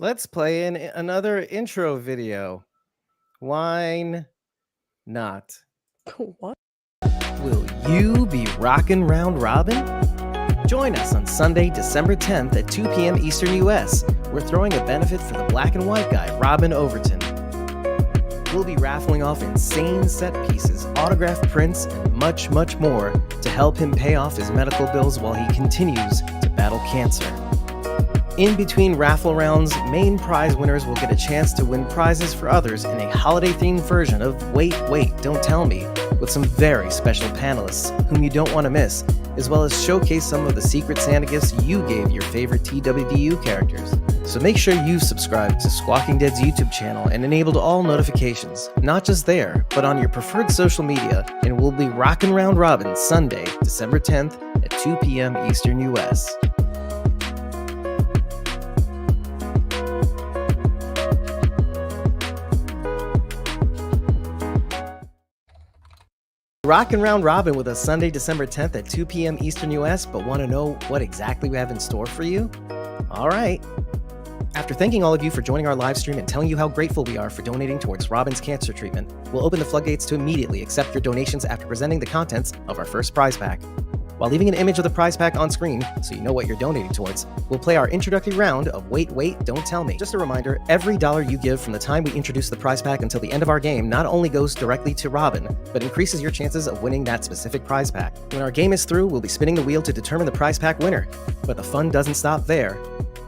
Let's play another intro video. Why not? What? Will you be rockin' round robin? Join us on Sunday, December 10th at 2 p.m. Eastern US. We're throwing a benefit for the black and white guy, Robin Overton. We'll be raffling off insane set pieces, autographed prints, and much, much more to help him pay off his medical bills while he continues to battle cancer. In between raffle rounds, main prize winners will get a chance to win prizes for others in a holiday-themed version of Wait, Wait, Don't Tell Me, with some very special panelists whom you don't want to miss, as well as showcase some of the secret Santa gifts you gave your favorite TWDU characters. So make sure you've subscribed to Squawking Dead's YouTube channel and enabled all notifications, not just there, but on your preferred social media, and we'll be rockin' round robin Sunday, December 10th at 2 p.m. Eastern US. Rockin' Round Robin with us Sunday, December 10th at 2 p.m. Eastern US, but want to know what exactly we have in store for you? All right. After thanking all of you for joining our live stream and telling you how grateful we are for donating towards Robin's cancer treatment, we'll open the floodgates to immediately accept your donations after presenting the contents of our first prize pack. While leaving an image of the prize pack on screen so you know what you're donating towards, we'll play our introductory round of Wait, Wait, Don't Tell Me. Just a reminder, every dollar you give from the time we introduce the prize pack until the end of our game not only goes directly to Robin, but increases your chances of winning that specific prize pack. When our game is through, we'll be spinning the wheel to determine the prize pack winner. But the fun doesn't stop there.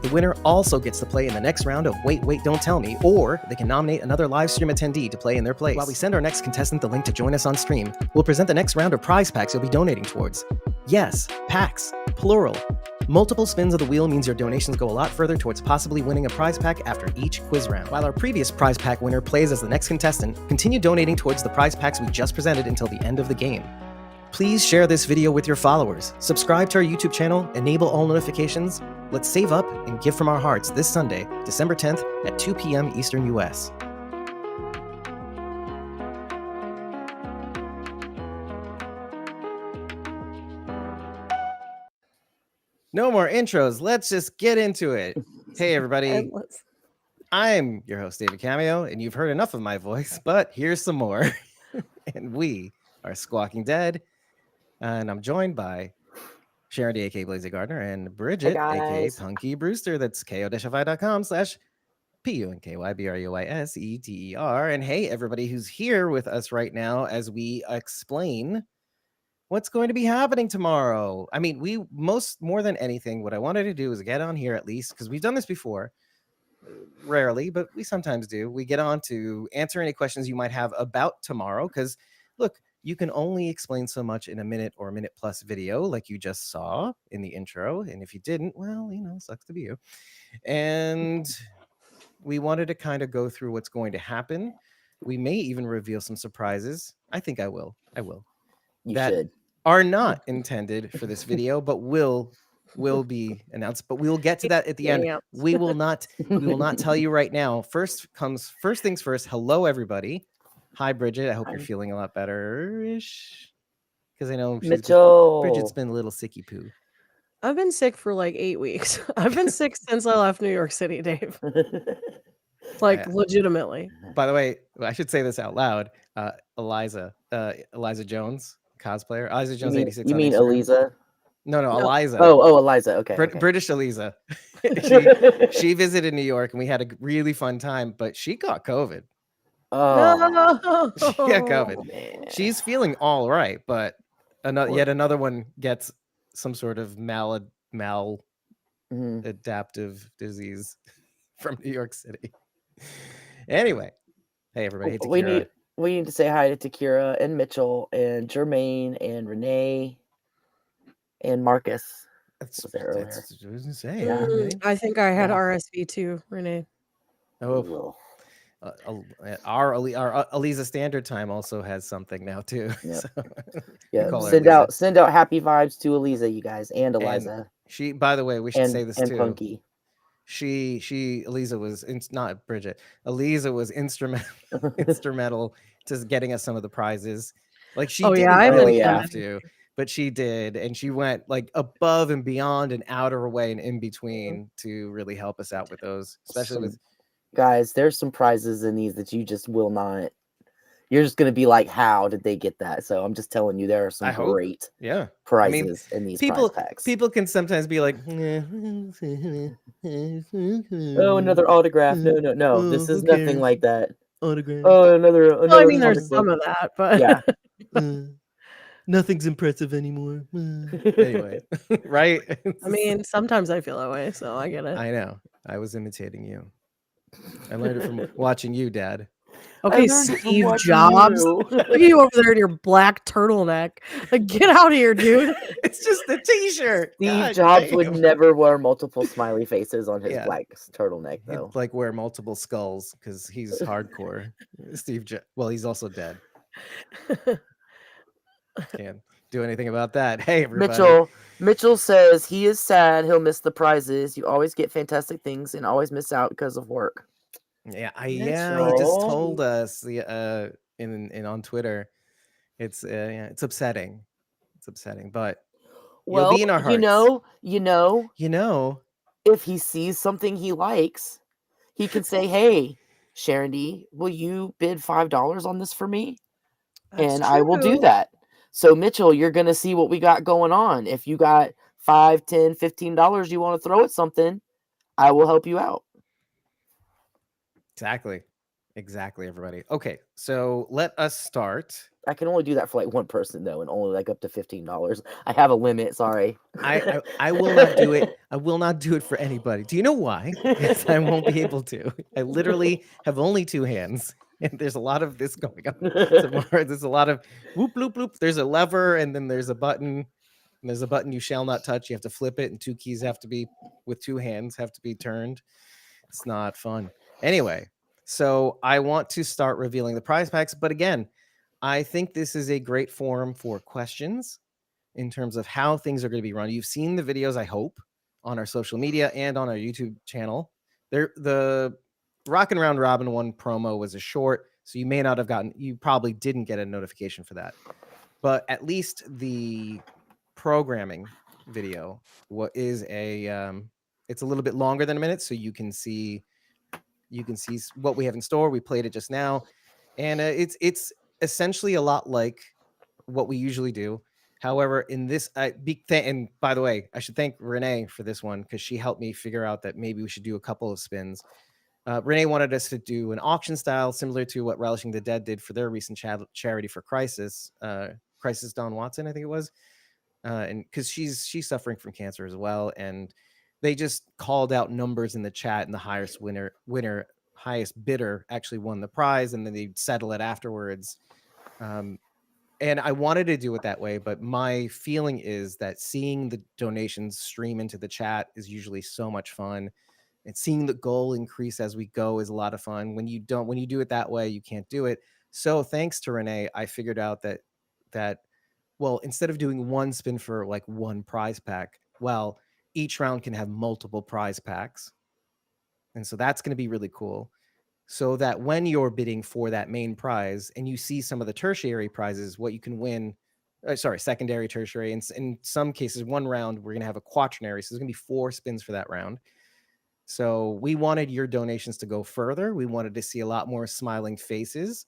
The winner also gets to play in the next round of Wait, Wait, Don't Tell Me, or they can nominate another live stream attendee to play in their place. While we send our next contestant the link to join us on stream, we'll present the next round of prize packs you'll be donating towards. Yes, packs, plural. Multiple spins of the wheel means your donations go a lot further towards possibly winning a prize pack after each quiz round. While our previous prize pack winner plays as the next contestant, continue donating towards the prize packs we just presented until the end of the game. Please share this video with your followers, subscribe to our YouTube channel, enable all notifications. Let's save up and give from our hearts this Sunday, December 10th at 2 p.m. Eastern US. No more intros. Let's just get into it. Hey, everybody. I'm your host, David Cameo, and you've heard enough of my voice, but here's some more. And we are Squawking Dead. And I'm joined by Sharon D, aka Blazy Gardner, and Bridget, aka Punky Brewster. That's ko-fi.com/PUNKYBRUISETER. And hey, everybody who's here with us right now as we explain what's going to be happening tomorrow. I mean, more than anything, what I wanted to do is get on here at least, because we've done this before. Rarely, but we sometimes do. We get on to answer any questions you might have about tomorrow, because look, you can only explain so much in a minute or a minute plus video like you just saw in the intro. And if you didn't, well, sucks to be you. And we wanted to kind of go through what's going to happen. We may even reveal some surprises. I think I will. You that should. Are not intended for this video, but will be announced. But we will get to that at the end. We will not tell you right now. First things first. Hello, everybody. Hi, Bridget. I hope you're feeling a lot better-ish. Because I know Bridget's been a little sicky poo. I've been sick for like 8 weeks. I've been sick since I left New York City, Dave. Legitimately. By the way, I should say this out loud. Eliza Jones, cosplayer. Eliza Jones 86. You mean Eliza? No, Eliza. Oh, Eliza. Okay. British Eliza. she visited New York and we had a really fun time, but she got COVID. Oh, she got COVID. Man. She's feeling all right, but yet another one gets some sort of adaptive disease from New York City. Anyway, hey everybody, we need to say hi to Takira and Mitchell and Jermaine and Renee and Marcus. That's what I was gonna say. Yeah. I think I had RSV too, Renee. Oh. Our Eliza Standard Time also has something now too. Yep. So send out happy vibes to Eliza, you guys, and Eliza. And she, by the way, we should say this and too. Punky. Eliza was not Bridget. Eliza was instrumental to getting us some of the prizes. Like she didn't really have to, but she did, and she went like above and beyond and out of her way and in between to really help us out with those, especially with Guys, there's some prizes in these that you just will not. You're just gonna be like, how did they get that? So I'm just telling you, there are some I hope. great Yeah. prizes in these prize packs. People can sometimes be like, oh, another autograph. No. This is nothing like that. Autograph. Oh, another. Well, I mean, there's some of that, but yeah. Nothing's impressive anymore. Anyway, right? I mean, sometimes I feel that way, so I get it. I know. I was imitating you. I learned it from watching you, Dad. Okay, Steve Jobs. Look at you over there in your black turtleneck. Like, get out of here, dude. It's just a t-shirt. Steve Jobs would never wear multiple smiley faces on his Yeah. black turtleneck, though. He'd like wear multiple skulls because he's hardcore. Steve Jobs. Well, he's also dead. Can't do anything about that. Hey, everybody. Mitchell says he is sad he'll miss the prizes. You always get fantastic things and always miss out because of work. Yeah, he just told us the in on Twitter. It's upsetting. It's upsetting, but well, you'll be in our hearts. You know, if he sees something he likes, he can say, "Hey, Sharon D, will you bid $5 on this for me?" And I will do that. So Mitchell, you're gonna see what we got going on. If you got $5, $10, $15 you want to throw at something, I will help you out. Exactly, everybody. Okay, so let us start. I can only do that for like one person though, and only like up to $15. I have a limit. Sorry. I will not do it. I will not do it for anybody. Do you know why? Because I won't be able to. I literally have only 2 hands, and there's a lot of this going on tomorrow. There's a lot of whoop, bloop, bloop. There's a lever, and then there's a button. And there's a button you shall not touch. You have to flip it, and 2 keys have to be with 2 hands have to be turned. It's not fun. Anyway, so I want to start revealing the prize packs, but again, I think this is a great forum for questions in terms of how things are going to be run. You've seen the videos, I hope, on our social media and on our YouTube channel. The Rockin' Round Robin one promo was a short, so you probably didn't get a notification for that. But at least the programming video is it's a little bit longer than a minute, so you can see what we have in store. We played it just now, and it's essentially a lot like what we usually do. However, in this, and by the way, I should thank Renee for this one because she helped me figure out that maybe we should do a couple of spins. Renee wanted us to do an auction style similar to what Relishing the Dead did for their recent charity for Crisis Dawn Watson, I think it was, and because she's suffering from cancer as well, and they just called out numbers in the chat, and the highest bidder actually won the prize, and then they settle it afterwards. And I wanted to do it that way, but my feeling is that seeing the donations stream into the chat is usually so much fun. And seeing the goal increase as we go is a lot of fun. When you do it that way, you can't do it. So thanks to Renee, I figured out that well, instead of doing one spin for like one prize pack, well, each round can have multiple prize packs. And so that's going to be really cool. So that when you're bidding for that main prize and you see some of the tertiary prizes, what you can win, secondary, tertiary, and in some cases, one round, we're going to have a quaternary. So there's going to be 4 spins for that round. So we wanted your donations to go further. We wanted to see a lot more smiling faces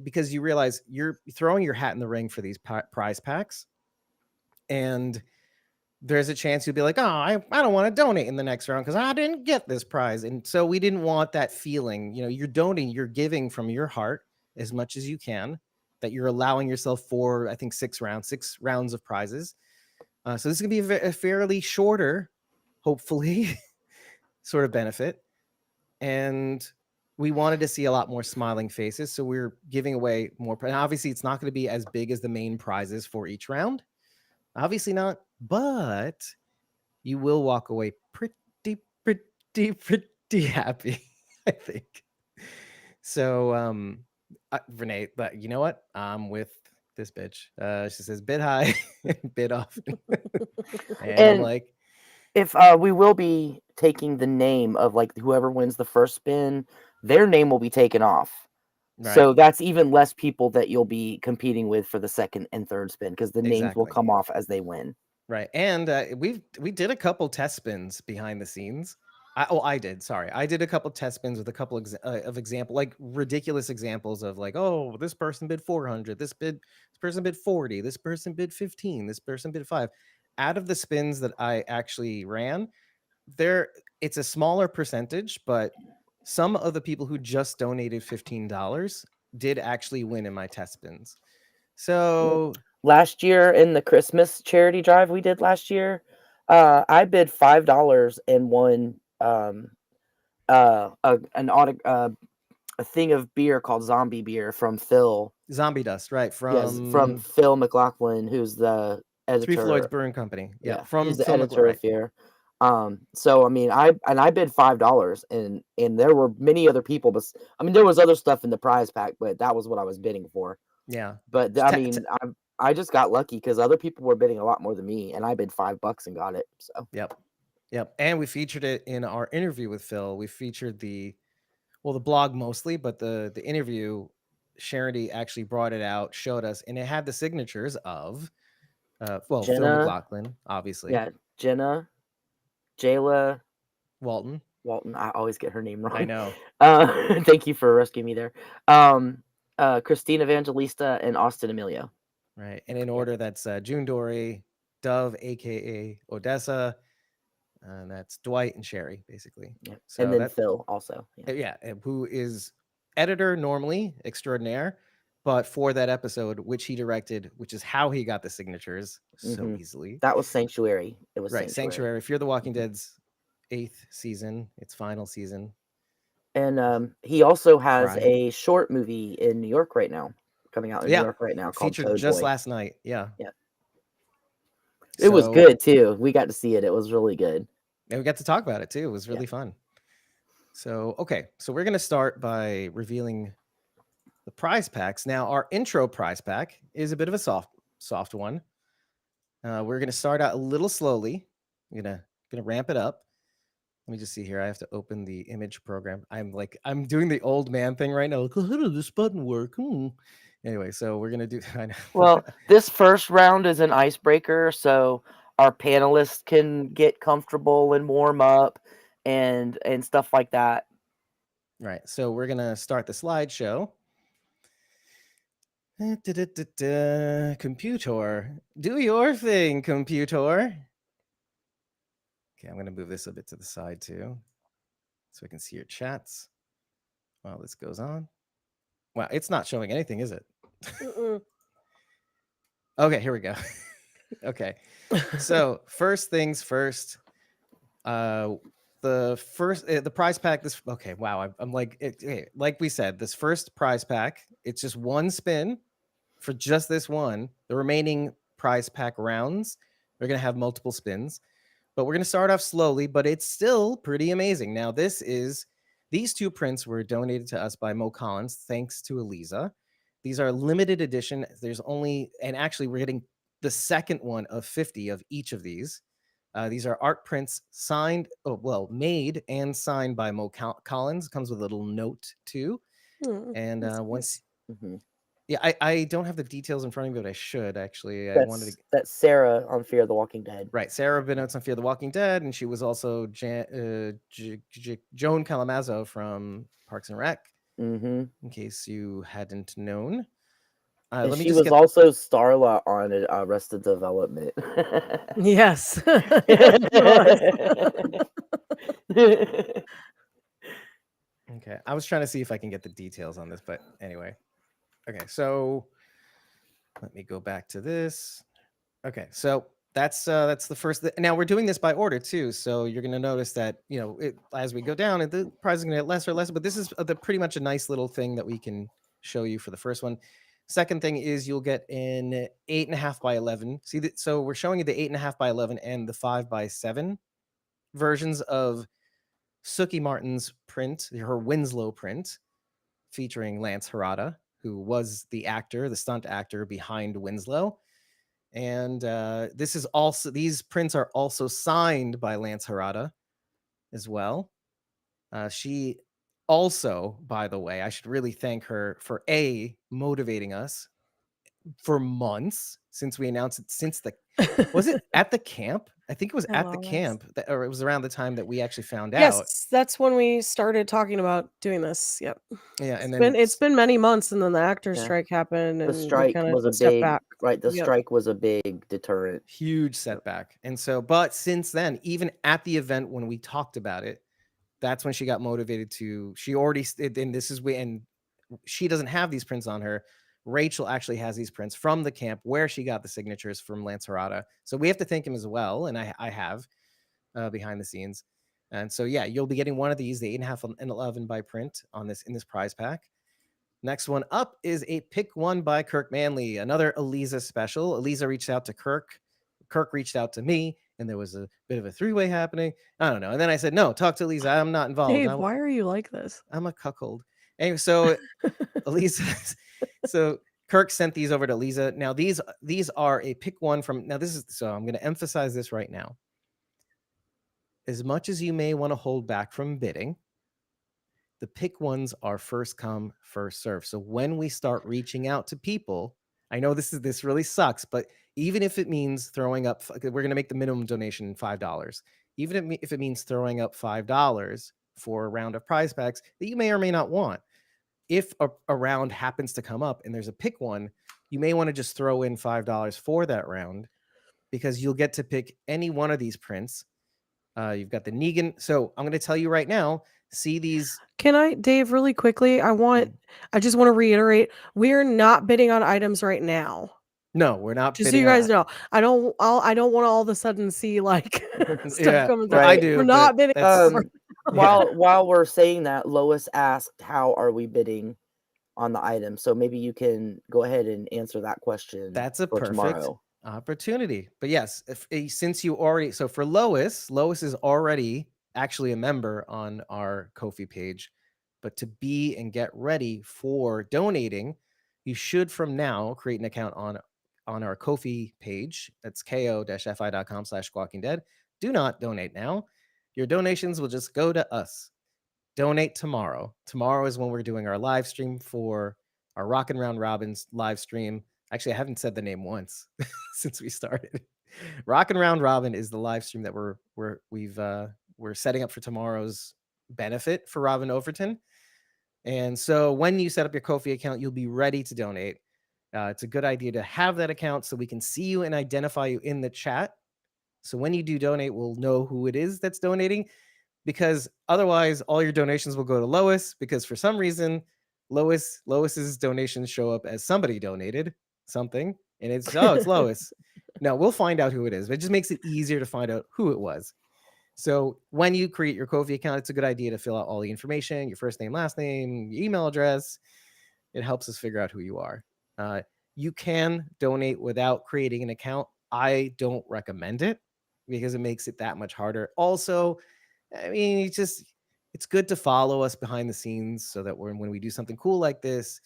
because you realize you're throwing your hat in the ring for these prize packs. And there's a chance you'll be like, oh, I don't want to donate in the next round because I didn't get this prize. And so we didn't want that feeling. You're donating, you're giving from your heart as much as you can, that you're allowing yourself for, I think, 6 rounds of prizes. So this is going to be a fairly shorter, hopefully, sort of benefit. And we wanted to see a lot more smiling faces. So we're giving away more. And obviously, it's not going to be as big as the main prizes for each round. Obviously not, but you will walk away pretty happy, I think. So, Renee, but you know what? I'm with this bitch. She says bid high, bid off. and I'm like, if we will be taking the name of like whoever wins the first spin, their name will be taken off. Right. So that's even less people that you'll be competing with for the second and third spin because the names will Exactly. come off as they win. Right. And we did a couple test spins behind the scenes. I did. Sorry, I did a couple test spins with a couple of example, like ridiculous examples of like, oh, this person bid 400, this person bid 40, this person bid 15, this person bid 5. Out of the spins that I actually ran, there it's a smaller percentage, but some of the people who just donated $15 did actually win in my test spins. So Last year in the Christmas charity drive we did last year, I bid $5 and won a thing of beer called Zombie Beer from Phil. Zombie Dust, right? Yes, from From Phil McLaughlin, who's the Three Floyds editor. Brewing Company. Yeah, Yeah, he's from the Phil McLeod, editor right? of here. So I mean, I bid $5, and there were many other people, but I mean, there was other stuff in the prize pack, but that was what I was bidding for. Yeah. But I mean, I just got lucky because other people were bidding a lot more than me, and I bid $5 and got it. So Yep. And we featured it in our interview with Phil. We featured the blog mostly, but the interview, Charity actually brought it out, showed us, and it had the signatures of Phil Jenna, McLaughlin, obviously. yeah, Jenna, Jayla, Walton. I always get her name wrong. I know. Thank you for rescuing me there. Christine Evangelista and Austin Emilio. Right. And in order, that's June Dory, Dove, aka Odessa, and that's Dwight and Sherry, basically. Yeah. So And then Phil also. Yeah, who is editor normally extraordinaire, but for that episode, which he directed, which is how he got the signatures so easily. That was Sanctuary. It was right. Sanctuary. Fear the Walking Dead's 8th season, its final season. And he also has a short movie in New York right now, coming out in New York right now, called featured Toad just Boy. last night. Yeah. It was good too. We got to see it. It was really good. And we got to talk about it too. It was really fun. So, okay. So we're going to start by revealing the prize packs. Now, our intro prize pack is a bit of a soft one. We're going to start out a little slowly. I'm gonna ramp it up. Let me just see here. I have to open the image program. I'm doing the old man thing right now. Like, how does this button work? Anyway, so we're gonna do. Well, this first round is an icebreaker, so our panelists can get comfortable and warm up and stuff like that. Right. So we're gonna start the slideshow. Computer, do your thing, computer. Okay, I'm gonna move this a bit to the side too, so I can see your chats while this goes on. Wow, it's not showing anything, is it? Okay, here we go. Okay, so first things first. The prize pack. I'm like, like we said, this first prize pack. It's just one spin for just this one. The remaining prize pack rounds, they're gonna have multiple spins, but we're gonna start off slowly. But it's still pretty amazing. Now, these two prints were donated to us by Mo Collins, thanks to Eliza. These are limited edition. Actually, we're getting the second one of 50 of each of these. These are art prints made and signed by Mo Collins. Comes with a little note too. And once, I don't have the details in front of me, but I should actually. That's Sarah on Fear the Walking Dead. Right, Sarah Benotes on Fear the Walking Dead, and she was also Joan Calamazzo from Parks and Rec. In case you hadn't known. She was also Starla on Arrested Development. Yes. Okay, I was trying to see if I can get the details on this, but anyway. Okay, so let me go back to this. Okay, so that's the first. Now we're doing this by order too, so you're going to notice that as we go down, the prize is going to get lesser and lesser. But this is pretty much a nice little thing that we can show you for the first one. Second thing is you'll get an 8.5 by 11. So we're showing you the 8.5 by 11 and the 5 by 7 versions of Sookie Martin's print, her Winslow print, featuring Lance Harada, who was the stunt actor behind Winslow. And these prints are also signed by Lance Harada as well. She Also, by the way, I should really thank her for motivating us for months since we announced it. Was it at the camp? I think it was at the camp or it was around the time that we actually found out. Yes, that's when we started talking about doing this. Yep. Yeah, and then It's been many months, and then the actors Yeah. strike happened, The and we strike kind was a of stepped big back. The Yep. strike was a big deterrent. Huge setback. And so, but since then, even at the event when we talked about it, that's when she got motivated to. She already, and this is when she doesn't have these prints on her. Rachel actually has these prints from the camp where she got the signatures from Lancerota. So we have to thank him as well. And I have behind the scenes. And so, yeah, you'll be getting one of these, the 8.5 and 11 by print in this prize pack. Next one up is a pick one by Kirk Manley, another Eliza special. Eliza reached out to Kirk. Kirk reached out to me, and there was a bit of a three-way happening. I don't know. And then I said, no, talk to Eliza. I'm not involved. Dave, why are you like this? I'm a cuckold. Anyway, so Eliza, so Kirk sent these over to Eliza. Now, these are a pick one from, so I'm going to emphasize this right now. As much as you may want to hold back from bidding, the pick ones are first come, first serve. So when we start reaching out to people, I know this really sucks, but even if it means throwing up, we're going to make the minimum donation $5. Even if it means throwing up $5 for a round of prize packs that you may or may not want. If a round happens to come up and there's a pick one, you may want to just throw in $5 for that round because you'll get to pick any one of these prints. You've got the Negan. So I'm going to tell you right now, see these. Can I, Dave, really quickly? I just want to reiterate, we're not bidding on items right now. No, we're not. Just so you guys know, I don't want to all of a sudden see like stuff coming through. I do. We're not bidding. While we're saying that, Lois asked, "How are we bidding on the item?" So maybe you can go ahead and answer that question. That's a for perfect tomorrow. Opportunity. But yes, since you already, so for Lois is already actually a member on our Ko-fi page. But to be and get ready for donating, you should from now create an account on our Ko-fi page. That's ko-fi.com/squawkingdead. Do not donate now. Your donations will just go to us. Donate tomorrow. Tomorrow is when we're doing our live stream for our Rockin' Round Robins live stream. Actually, I haven't said the name once since we started. Rockin' Round Robin is the live stream that we're setting up for tomorrow's benefit for Robin Overton. And so when you set up your Ko-fi account, you'll be ready to donate. It's a good idea to have that account so we can see you and identify you in the chat. So when you do donate, we'll know who it is that's donating, because otherwise all your donations will go to Lois, because for some reason Lois's donations show up as somebody donated something and it's Lois. No, we'll find out who it is. But it just makes it easier to find out who it was. So when you create your Ko-fi account, it's a good idea to fill out all the information, your first name, last name, your email address. It helps us figure out who you are. You can donate without creating an account. I don't recommend it because it makes it that much harder. Also, I mean, it's good to follow us behind the scenes so that when we do something cool like this,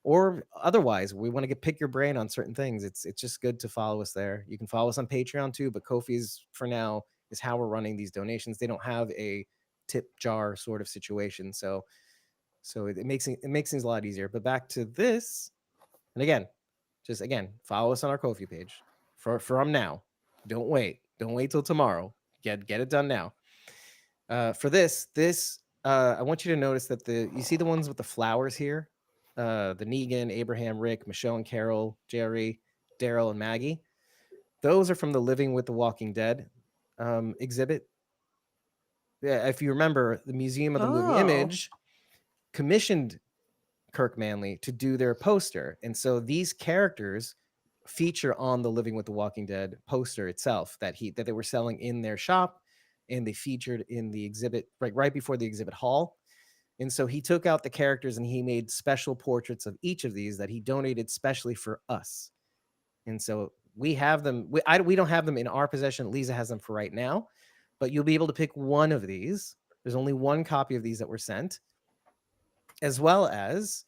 or otherwise, we want to pick your brain on certain things. It's just good to follow us there. You can follow us on Patreon too, but Ko-fi's for now is how we're running these donations. They don't have a tip jar sort of situation, so it makes things a lot easier. But back to this, and again, follow us on our Ko-fi page from now. Don't wait till tomorrow. Get it done now. For this, I want you to notice that you see the ones with the flowers here, the Negan, Abraham, Rick, Michelle and Carol, Jerry, Daryl, and Maggie. Those are from the Living with the Walking Dead exhibit. Yeah, if you remember, the Museum of the Moving Image commissioned Kirk Manley to do their poster, and so these characters feature on the Living with the Walking Dead poster itself that they were selling in their shop, and they featured in the exhibit right before the exhibit hall. And so he took out the characters and he made special portraits of each of these that he donated specially for us. And so we have them. We don't have them in our possession. Lisa has them for right now, but you'll be able to pick one of these. There's only one copy of these that were sent, as well as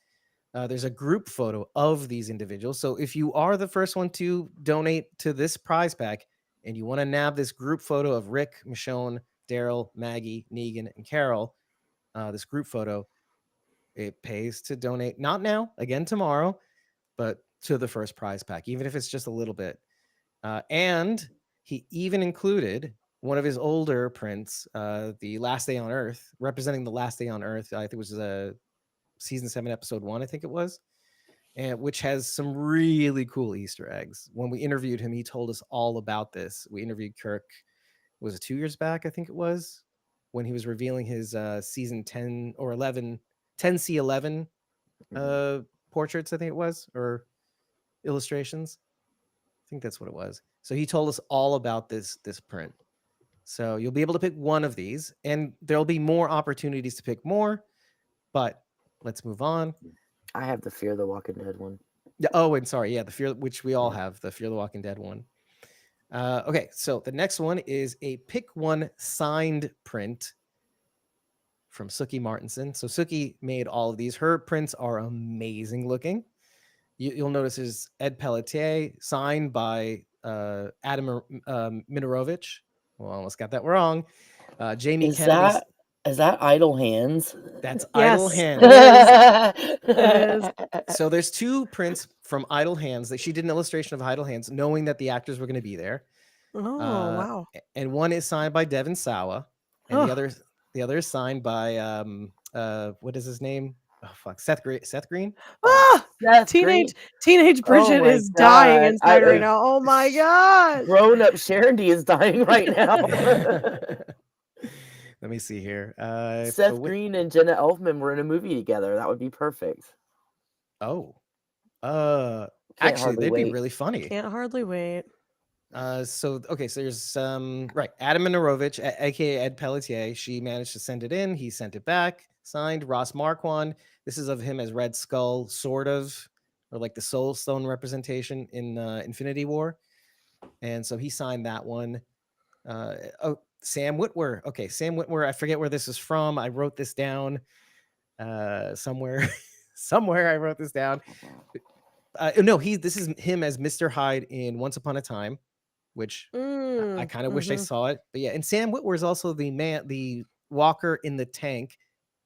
there's a group photo of these individuals. So if you are the first one to donate to this prize pack and you want to nab this group photo of Rick, Michonne, Daryl, Maggie, Negan, and Carol, this group photo, it pays to donate, not now, again tomorrow, but to the first prize pack, even if it's just a little bit. And he even included one of his older prints, the Last Day on Earth, representing the Last Day on Earth. I think it was season 7, episode 1, I think it was, and which has some really cool Easter eggs. When we interviewed him, he told us all about this. We interviewed Kirk, was it 2 years back? I think it was, when he was revealing his season 10 or 11, 10C11 portraits, I think it was, or illustrations. I think that's what it was. So he told us all about this print. So you'll be able to pick one of these, and there'll be more opportunities to pick more. But let's move on. I have the Fear the Walking Dead one. Yeah. Oh, and sorry. Yeah, the Fear, which we all have, the Fear the Walking Dead one. Okay, so the next one is a pick one signed print from Suki Martinson. So Suki made all of these. Her prints are amazing looking. You'll notice is Ed Pelletier, signed by Adam Minorovich. Well, I almost got that wrong. Jamie Kennedy. Is that Idle Hands? That's Yes, Idle Hands. It is. So there's 2 prints from Idle Hands that she did an illustration of Idle Hands, knowing that the actors were going to be there. Oh, wow. And one is signed by Devin Sawa, and the other is signed by what is his name? Oh fuck, Seth Green. Teenage Bridget is dying inside right now. Oh my god. Grown up Sharon is dying right now. Let me see here. Seth Green and Jenna Elfman were in a movie together. That would be perfect. Oh. Actually, they'd be really funny. Can't hardly wait. So there's right, Adam Minorovich, aka Ed Pelletier. She managed to send it in. He sent it back. Signed Ross Marquand. This is of him as Red Skull, sort of, or like the Soul Stone representation in Infinity War. And so he signed that one. Sam Witwer. Okay, Sam Witwer. I forget where this is from. I wrote this down somewhere. Somewhere I wrote this down. No, this is him as Mr. Hyde in Once Upon a Time, which I kind of wish I saw it. But yeah, and Sam Witwer is also the walker in the tank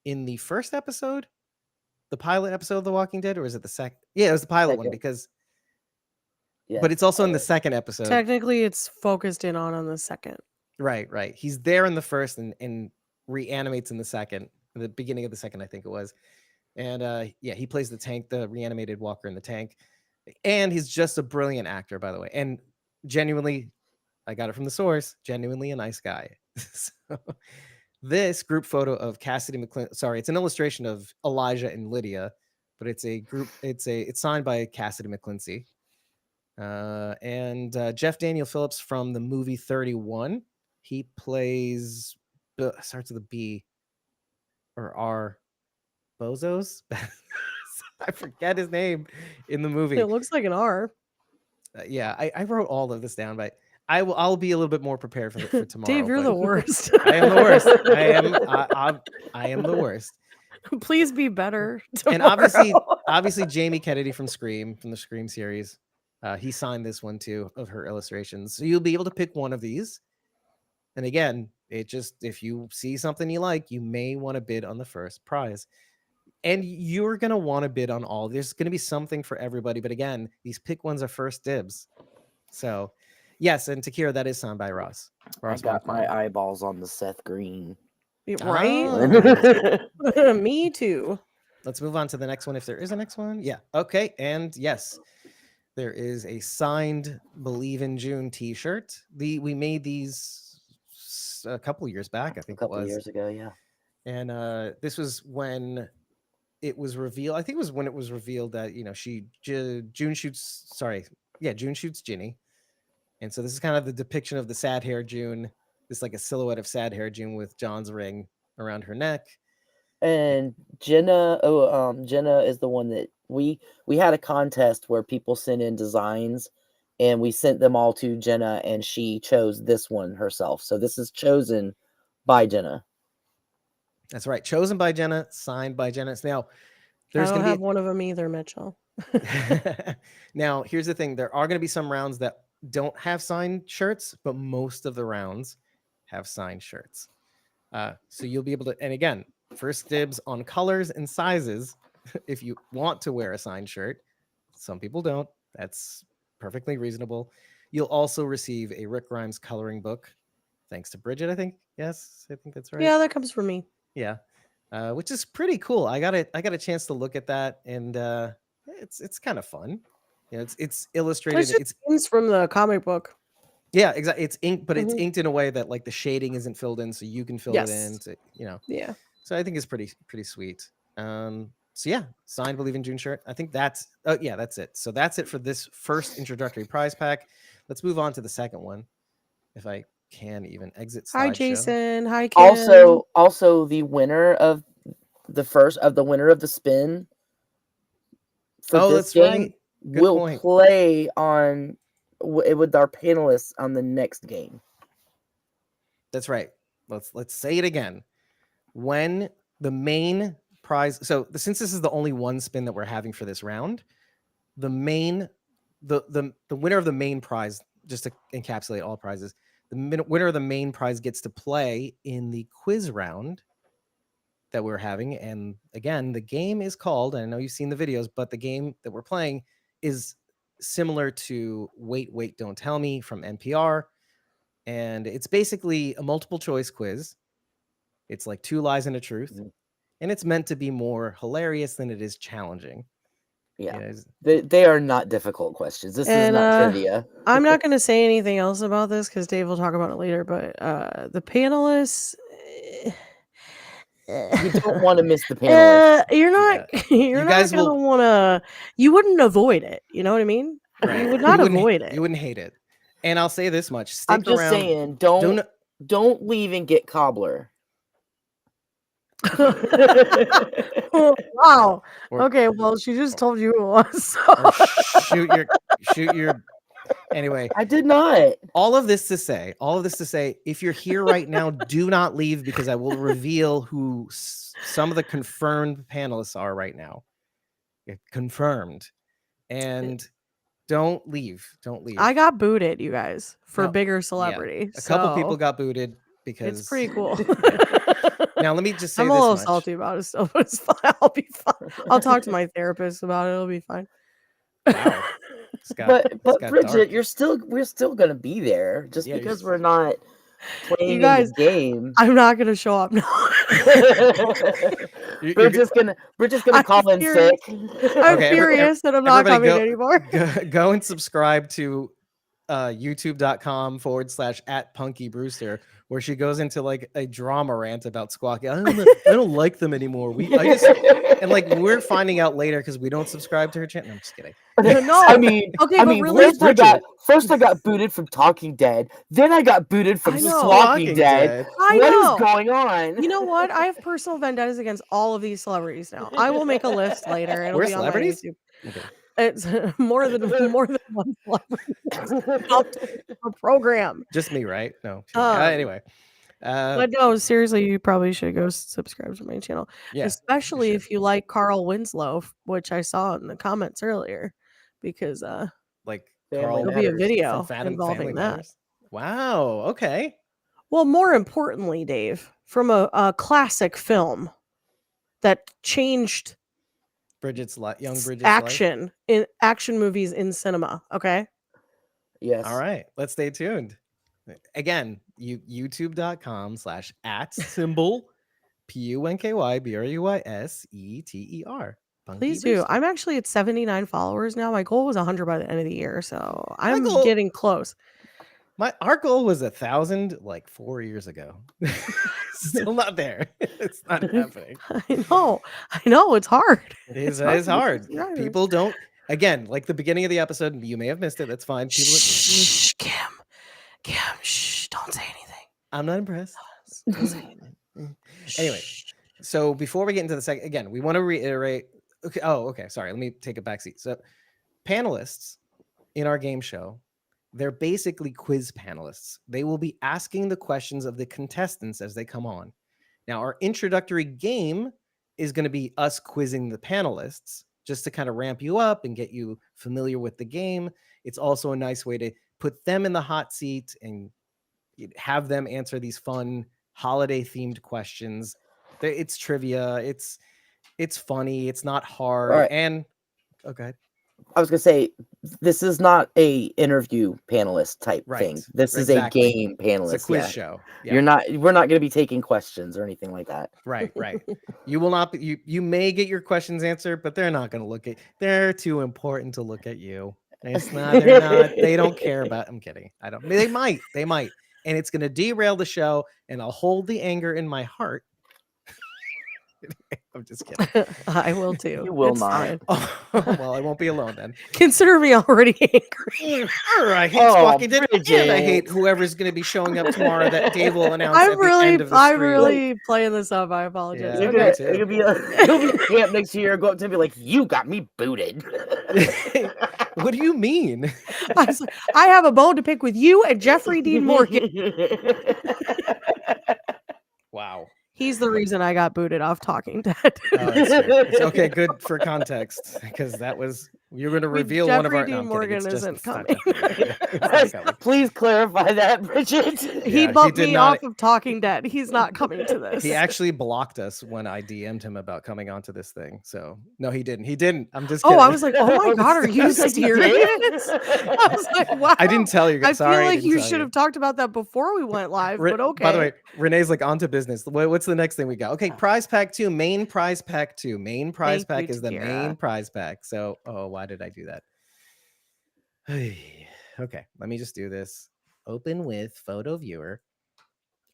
in the first episode, the pilot episode of The Walking Dead, or is it the second? Yeah, it was the pilot one because. Yeah, but it's also in the second episode. Technically, it's focused in on the second. Right. He's there in the first and reanimates in the second, the beginning of the second, I think it was. And he plays the tank, the reanimated walker in the tank. And he's just a brilliant actor, by the way. And genuinely, I got it from the source, genuinely a nice guy. So, this group photo of Cassidy McClintock, sorry, it's an illustration of Elijah and Lydia, but it's signed by Cassidy McClintock. And Jeff Daniel Phillips from the movie 31. He plays, starts with a B or R. Bozos? I forget his name in the movie. It looks like an R. I wrote all of this down, but I'll be a little bit more prepared for tomorrow. Dave, you're the worst. I am the worst. I am the worst. Please be better tomorrow. And obviously Jamie Kennedy from the Scream series. He signed this one too of her illustrations. So you'll be able to pick one of these. And again, if you see something you like, you may want to bid on the first prize. And you're going to want to bid on all. There's going to be something for everybody. But again, these pick ones are first dibs. So, yes. And Takira, that is signed by Ross. I got my eyeballs on the Seth Green. Right? Me too. Let's move on to the next one. If there is a next one. Yeah. Okay. And yes, there is a signed Believe in June t-shirt. We made these a couple years back, I think it was. A couple years ago, yeah. And this was when it was revealed. I think it was when it was revealed that June shoots Ginny, and so this is kind of the depiction of the sad hair June. This like a silhouette of sad hair June with John's ring around her neck. And Jenna is the one that we had a contest where people sent in designs, and we sent them all to Jenna, and she chose this one herself. So this is chosen by Jenna. That's right. Chosen by Jenna, signed by Jenna. Now, there's going to be one of them either, Mitchell. Now, here's the thing. There are going to be some rounds that don't have signed shirts, but most of the rounds have signed shirts. So you'll be able to, and again, first dibs on colors and sizes if you want to wear a signed shirt. Some people don't. That's perfectly reasonable. You'll also receive a Rick Grimes coloring book, thanks to Bridget, I think. Yes, I think that's right. Yeah, that comes from me. Yeah, which is pretty cool. I got a chance to look at that, and it's kind of fun. You know, it's illustrated. It's scenes from the comic book. Yeah, exactly. It's inked, but it's inked in a way that like the shading isn't filled in, so you can fill it in. To, you know. Yeah. So I think it's pretty sweet. So yeah, signed Believe in June shirt. I think that's that's it. So that's it for this first introductory prize pack. Let's move on to the second one, if I can even exit slideshow. Hi Jason. Hi Kim. Also the winner of the winner of the spin for this game right. will play on with our panelists on the next game. That's right. Let's say it again. When the main prize, so since this is the only one spin that we're having for this round, the winner of the main prize, just to encapsulate all prizes, the winner of the main prize gets to play in the quiz round that we're having. And again, the game is called, and I know you've seen the videos, but the game that we're playing is similar to Wait, Wait, Don't Tell Me from NPR. And it's basically a multiple choice quiz. It's like 2 lies and a truth. And it's meant to be more hilarious than it is challenging. Yeah. They are not difficult questions. This is not trivia. I'm not going to say anything else about this because Dave will talk about it later, but the panelists... You don't want to miss the panelists. You're not going to want to... You wouldn't avoid it. You know what I mean? Right. You would not avoid it. You wouldn't hate it. And I'll say this much. I'm just saying, don't leave and get cobbler. Oh, wow. Okay, well, she just told you it was. So. Shoot your. Anyway, I did not. All of this to say, if you're here right now, do not leave because I will reveal who some of the confirmed panelists are right now. Confirmed, and don't leave. Don't leave. I got booted, you guys, for bigger celebrity. Yeah. A couple people got booted because it's pretty cool. Now let me just say I'm this a little much. salty about it still, but it's fine. I'll be fine. I'll talk to my therapist about it. It'll be fine. Wow. But Bridget, dark. We're still gonna be there just because we're not playing the game. I'm not gonna show up now. We're just gonna call in sick. I'm furious that I'm not coming anymore. Go and subscribe to youtube.com/@punkybrewster, where she goes into like a drama rant about Squawky. I don't like them anymore. And like we're finding out later because we don't subscribe to her channel. No, I'm just kidding. No, I mean, really, first I got booted from Talking Dead, then I got booted from Squawking Dead. What is going on? You know what? I have personal vendettas against all of these celebrities now. I will make a list later. It'll be on my YouTube. Okay. It's more than one celebrity program. Just me, right? No. Anyway. But no, seriously, you probably should go subscribe to my channel. Yeah, especially if you like Carl Winslow, which I saw in the comments earlier, because like there'll be a video involving that. Matters. Wow. Okay. Well, more importantly, Dave, from a classic film that changed Bridget's action life. In action movies in cinema. Okay. Yes. All right. Let's stay tuned. Again, youtube.com/@symbol PUNKYBRUISETER. Please do. I'm actually at 79 followers now. My goal was 100 by the end of the year, so I'm getting close. Our goal was 1,000 like 4 years ago. Still not there. It's not happening. I know. It's hard. It's hard. People don't. Again, like the beginning of the episode, you may have missed it. That's fine. Shh, Kim, shh, don't say anything. I'm not impressed. Don't say anything. Anyway, so before we get into the second, again, we want to reiterate. Okay. Oh, okay. Sorry. Let me take a backseat. So, panelists in our game show, they're basically quiz panelists. They will be asking the questions of the contestants as they come on. Now, our introductory game is going to be us quizzing the panelists just to kind of ramp you up and get you familiar with the game. It's also a nice way to put them in the hot seat and have them answer these fun holiday themed questions It's trivia. It's funny. It's not hard. Right. And okay. I was gonna say, this is not a interview panelist type thing. This is a game panelist. It's a quiz show. Yeah. We're not gonna be taking questions or anything like that. Right. You will not be, you may get your questions answered, but they're not gonna look at, they're too important to look at you. It's not, they don't care about, I'm kidding. They might. And it's gonna derail the show, and I'll hold the anger in my heart. I'm just kidding. I will too. You will not. Well, I won't be alone then. Consider me already angry. I hate Walking Dead, and I hate whoever's going to be showing up tomorrow that Dave will announce at the end of the stream. I'm really playing this up. I apologize. Yeah, It'll be a camp next year. Go up to him and be like, "You got me booted." What do you mean? I have a bone to pick with you and Jeffrey Dean Morgan. Wow. He's the reason I got booted off Talking Dead. It's okay, good for context, because that was, you're going to reveal one of our. Dean Morgan isn't coming. Please clarify that, Bridget. He bumped me off of Talking Dead. He's not coming to this. He actually blocked us when I DM'd him about coming onto this thing. So no, he didn't. I'm just kidding. I was like, oh my God, are you serious? I was like, wow. I didn't tell you guys. I feel like you should have talked about that before we went live, but okay. By the way, Renee's like, on to business. What's the next thing we got? Okay, prize pack 2, main prize pack 2. Main prize pack is the main prize pack. So, why did I do that? Okay, let me just do this. Open with photo viewer.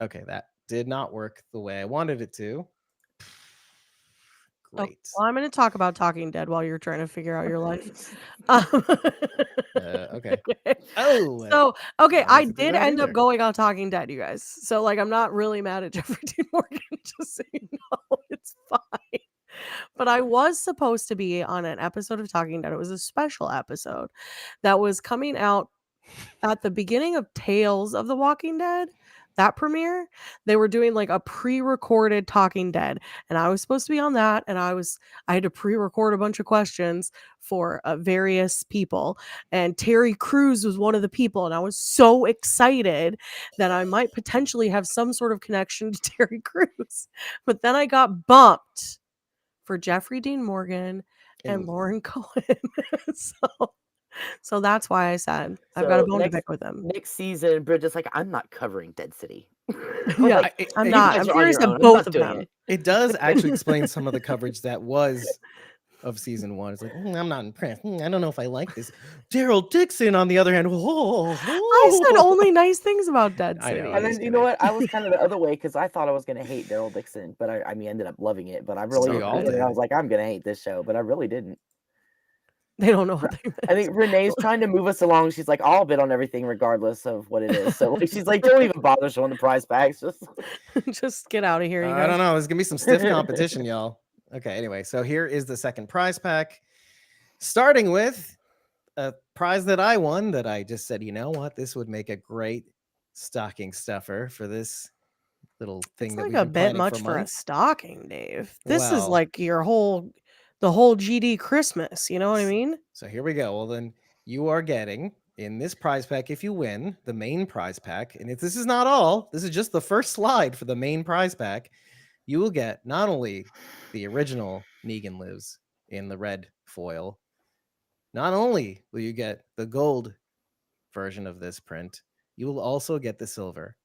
Okay, that did not work the way I wanted it to. Great. Well, I'm going to talk about Talking Dead while you're trying to figure out your life. Okay. I did end up going on Talking Dead, you guys. So, like, I'm not really mad at Jeffrey Dean Morgan. Just so you know, it's fine. But I was supposed to be on an episode of Talking Dead. It was a special episode that was coming out at the beginning of Tales of the Walking Dead. That premiere, they were doing like a pre-recorded Talking Dead, and I was supposed to be on that, and I had to pre-record a bunch of questions for various people, and Terry Crews was one of the people, and I was so excited that I might potentially have some sort of connection to Terry Crews, but then I got bumped for Jeffrey Dean Morgan and Lauren Cohen. So that's why I said I've got a bone to pick with them. Next season, Bridget's like, I'm not covering Dead City. Yeah, I'm not. I'm curious at both of them. It does actually explain some of the coverage that was of season 1. It's like, I'm not impressed. I don't know if I like this. Daryl Dixon, on the other hand, I said only nice things about Dead City. And then you know what? I was kind of the other way because I thought I was going to hate Daryl Dixon, but I ended up loving it. But I really, I was like, I'm going to hate this show, but I really didn't. They don't know what they meant. I think Renee's trying to move us along. She's like, I'll bid on everything regardless of what it is. So like, she's like, don't even bother showing the prize packs. Just get out of here. You guys. I don't know. There's going to be some stiff competition, y'all. Okay, anyway. So here is the second prize pack. Starting with a prize that I won that I just said, you know what? This would make a great stocking stuffer for this little thing. It's like a bit much for a stocking, Dave. This is like the whole GD Christmas, you know what I mean? So here we go. Well, then you are getting in this prize pack, if you win, the main prize pack. And if this is not all, this is just the first slide for the main prize pack. You will get not only the original Negan Lives in the red foil, not only will you get the gold version of this print, you will also get the silver.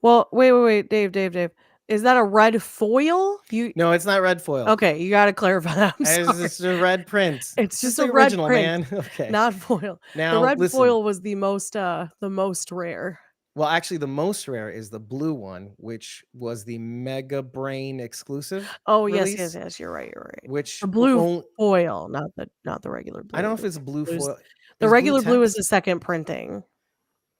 Well, wait, Dave. Is that a red foil? No, it's not red foil. Okay, you got to clarify that. It's just a red print. It's just a red original, print, man. Okay, not foil. Now, the red foil was the most rare. Well, actually, the most rare is the blue one, which was the Mega Brain exclusive. Oh, release, yes. You're right. Which the blue foil, not the regular blue. I don't know if it's blue foil. The regular blue is the second printing.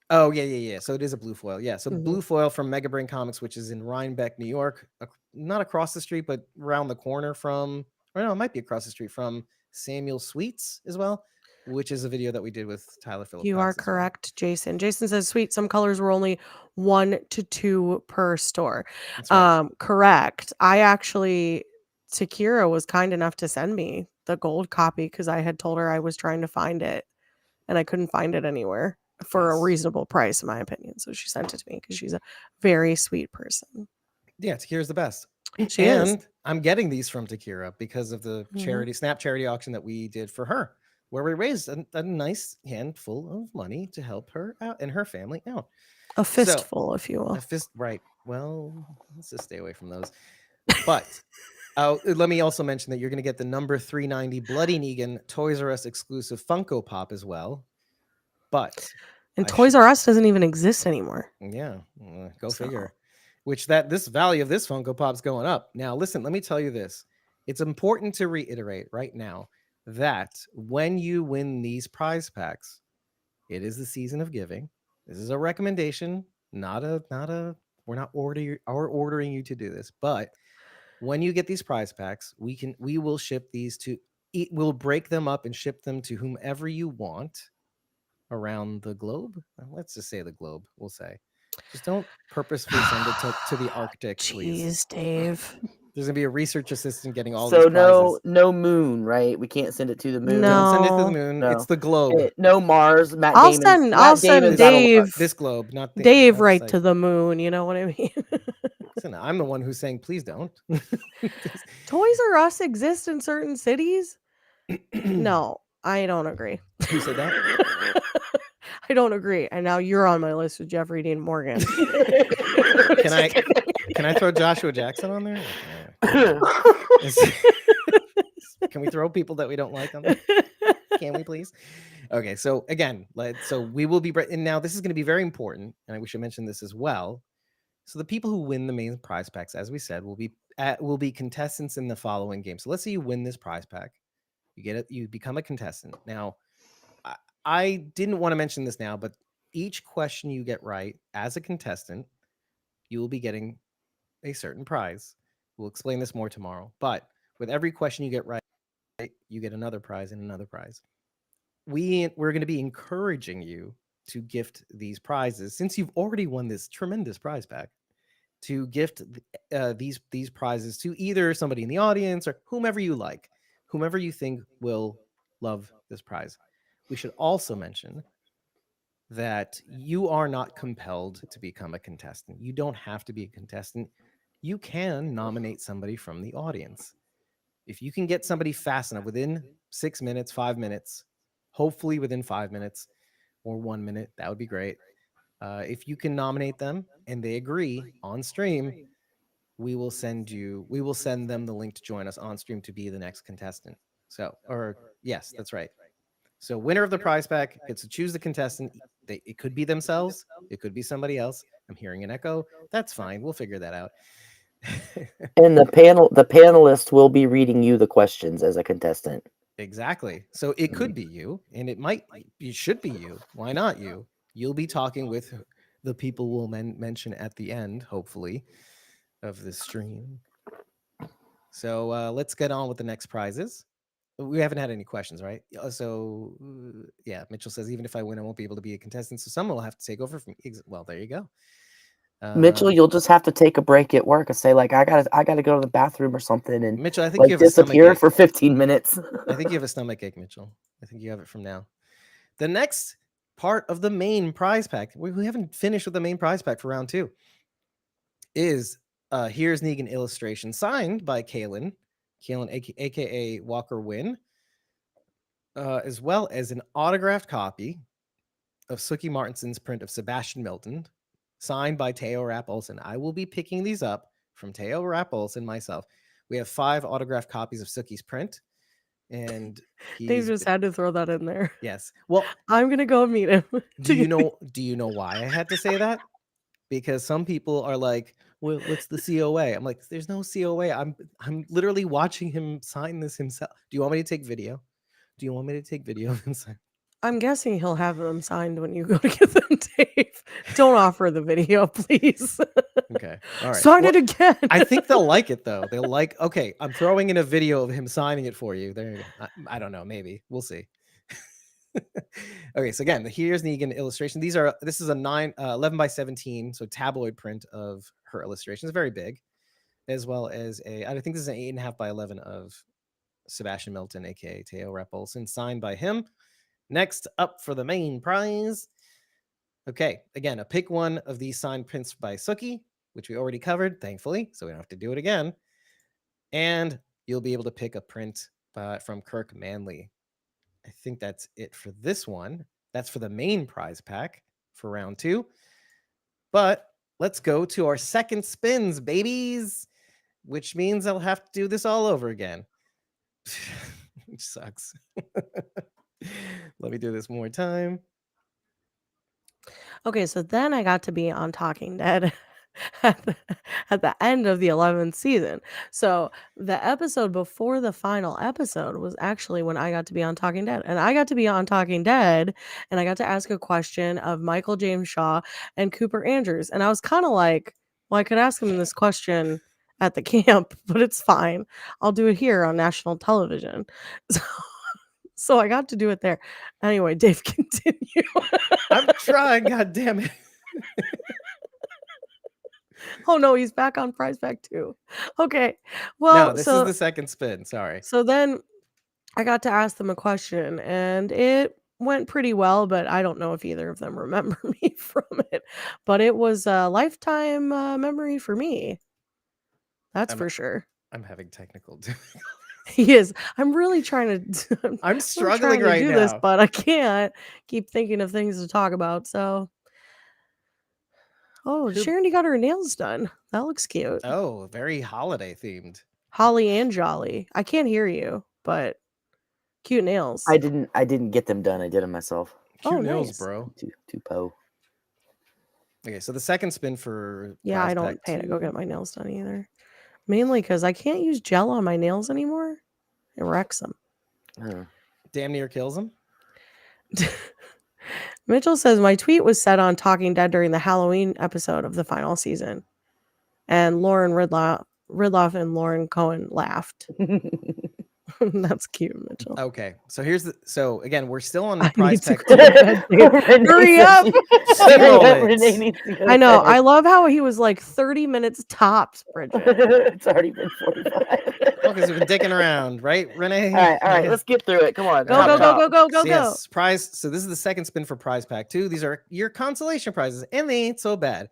Oh, yeah. So it is a blue foil. Yeah. So blue foil from Mega Brain Comics, which is in Rhinebeck, New York. Not across the street, but around the corner from, or no, it might be across the street from Samuel Sweets as well, which is a video that we did with Tyler Phillips. You are correct, well. Jason. Jason says, sweet, some colors were only 1 to 2 per store. That's right. Correct. I actually, Takira was kind enough to send me the gold copy because I had told her I was trying to find it and I couldn't find it anywhere for a reasonable price, in my opinion. So she sent it to me because she's a very sweet person. Yeah, Takira's the best. She is. And I'm getting these from Takira because of the Snap charity auction that we did for her, where we raised a nice handful of money to help her out and her family out. A fistful, if you will. A fist, right. Well, let's just stay away from those. But let me also mention that you're going to get the number 390 Bloody Negan Toys R Us exclusive Funko Pop as well. But Toys R Us doesn't even exist anymore. Yeah, go figure. Which this value of this Funko Pop's going up. Now, listen, let me tell you this. It's important to reiterate right now that when you win these prize packs, it is the season of giving. This is a recommendation, we're not ordering you to do this, but when you get these prize packs, we will ship these we'll break them up and ship them to whomever you want around the globe. Let's just say the globe, we'll say. Just don't purposefully send it to the Arctic, please. Jeez, Dave. There's gonna be a research assistant getting all these prizes. No moon, right? We can't send it to the moon. No. Don't send it to the moon. No. It's the globe. No Mars. I'll send Dave. This globe, not Dave right to the moon. You know what I mean? Listen, I'm the one who's saying please don't. Toys R Us exist in certain cities. No, I don't agree. Who said that? I don't agree. And now you're on my list with Jeffrey Dean Morgan. Can I throw Joshua Jackson on there? Can we throw people that we don't like on there? Can we please? Okay, so again, we will be, and now this is going to be very important, and we should mention this as well. So the people who win the main prize packs, as we said, will be contestants in the following game. So let's say you win this prize pack, you become a contestant. Now, I didn't want to mention this now, but each question you get right as a contestant, you will be getting a certain prize. We'll explain this more tomorrow. But with every question you get right, you get another prize and another prize. We're going to be encouraging you to gift these prizes, since you've already won this tremendous prize pack, to gift these prizes to either somebody in the audience or whomever you like, whomever you think will love this prize. We should also mention that you are not compelled to become a contestant. You don't have to be a contestant. You can nominate somebody from the audience. If you can get somebody fast enough within 6 minutes, 5 minutes, hopefully within 5 minutes or 1 minute, that would be great. If you can nominate them and they agree on stream, we will send them the link to join us on stream to be the next contestant. Yes, that's right. So winner of the prize pack gets to choose the contestant. It could be themselves. It could be somebody else. I'm hearing an echo. That's fine. We'll figure that out. And the panelist will be reading you the questions as a contestant. Exactly. So it could be you, and it should be you. Why not you? You'll be talking with the people we'll mention at the end, hopefully, of the stream. So let's get on with the next prizes. We haven't had any questions, right? So, yeah, Mitchell says, even if I win, I won't be able to be a contestant. So someone will have to take over from me. Well, there you go. Mitchell, you'll just have to take a break at work and say, like, I gotta go to the bathroom or something, and Mitchell, I think you have disappear for 15 minutes. I think you have a stomach ache, Mitchell. I think you have it from now. The next part of the main prize pack, we haven't finished with the main prize pack for round 2, is Here's Negan illustration signed by Kaylin, aka Walker Wynn, as well as an autographed copy of Sookie Martinson's print of Sebastian Milton, signed by Teo Rapp Olsen. I will be picking these up from Teo Rapp Olsen myself. We have 5 autographed copies of Sookie's print, and Dave just had to throw that in there. Yes. Well, I'm gonna go meet him. Do you know why I had to say that? Because some people are like, well, what's the COA? I'm like, there's no COA. I'm literally watching him sign this himself. Do you want me to take video? Do you want me to take video of him sign? I'm guessing he'll have them signed when you go to get them, Dave. Don't offer the video, please. Okay. All right. Sign it again. I think they'll like it, though. They'll like, okay, I'm throwing in a video of him signing it for you. There you go. I don't know. Maybe. We'll see. Okay, so again, the Here's Negan illustration. This is a 11 by 17, so tabloid print of her illustrations, very big, as well as I think this is an 8.5 by 11 of Sebastian Milton, aka Teo Rapp Olsen, signed by him. Next up for the main prize. Okay, again, a pick one of these signed prints by Sookie. which we already covered, thankfully, so we don't have to do it again. And you'll be able to pick a print from Kirk Manley. I think that's it for this one. That's for the main prize pack for round 2. But let's go to our second spins, babies, which means I'll have to do this all over again. Which sucks. Let me do this one more time. Okay, so then I got to be on Talking Dead at the end of the 11th season. So the episode before the final episode was actually when I got to be on Talking Dead. And I got to be on Talking Dead and I got to ask a question of Michael James Shaw and Cooper Andrews. And I was kind of like, well, I could ask him this question at the camp, but it's fine. I'll do it here on national television. So I got to do it there. Anyway, Dave, continue. I'm trying, god damn it. Oh no, he's back on prize pack 2. Okay. Well, no, this is the second spin. Sorry. So then I got to ask them a question and it went pretty well, but I don't know if either of them remember me from it. But it was a lifetime memory for me. That's for sure. I'm having technical He is. I'm really trying to. I'm struggling right do now. This, but I can't keep thinking of things to talk about. So, Sharon got her nails done. That looks cute. Oh, very holiday themed. Holly and Jolly. I can't hear you, but cute nails. I didn't get them done. I did them myself. Cute nails, bro. Too po. Okay, so the second spin for I don't pay to go get my nails done either. Mainly because I can't use gel on my nails anymore. It wrecks them. Damn near kills them. Mitchell says, my tweet was set on Talking Dead during the Halloween episode of the final season. And Lauren Ridloff and Lauren Cohen laughed. That's cute, Mitchell. Okay, so again, we're still on the prize pack. Hurry up! I know. I love how he was like 30 minutes tops, Bridget. It's already been 45. Well, because we've been dicking around, right, Renee? All right, let's get through it. Come on. Go. Yes, prize. So this is the second spin for prize pack 2. These are your consolation prizes, and they ain't so bad.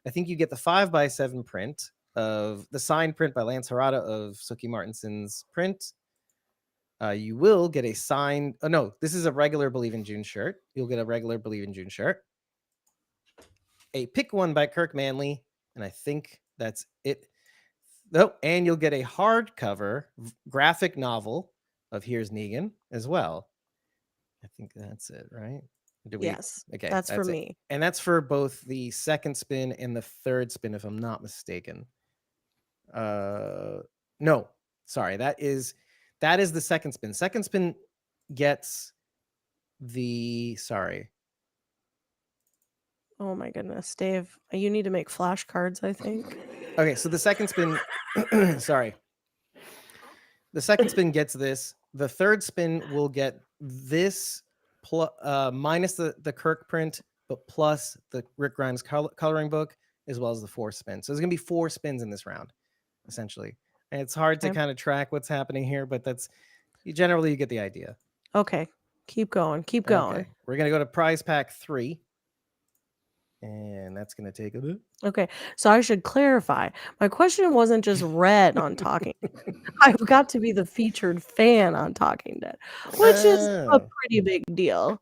I think you get the 5x7 print of the signed print by Lance Harada of Sookie Martinson's print. You will get a signed. Oh no, this is a regular Believe in June shirt. You'll get a regular Believe in June shirt. A pick one by Kirk Manley, and I think that's it. Oh, and you'll get a hardcover graphic novel of Here's Negan as well. I think that's it, right? Yes. Okay, that's for me, and that's for both the second spin and the third spin, if I'm not mistaken. No, sorry, that is the second spin. Second spin gets the Oh my goodness, Dave, you need to make flashcards, I think. Okay, so the second spin, sorry. The second spin gets this. The third spin will get this minus the Kirk print, but plus the Rick Grimes coloring book, as well as the 4th spin. So there's going to be 4 spins in this round, essentially. And it's hard to kind of track what's happening here, but you get the idea. Okay, keep going. Okay. We're going to go to prize pack 3. And that's going to take a bit. Okay, so I should clarify. My question wasn't just read on Talking Dead. I've got to be the featured fan on Talking Dead, which is a pretty big deal.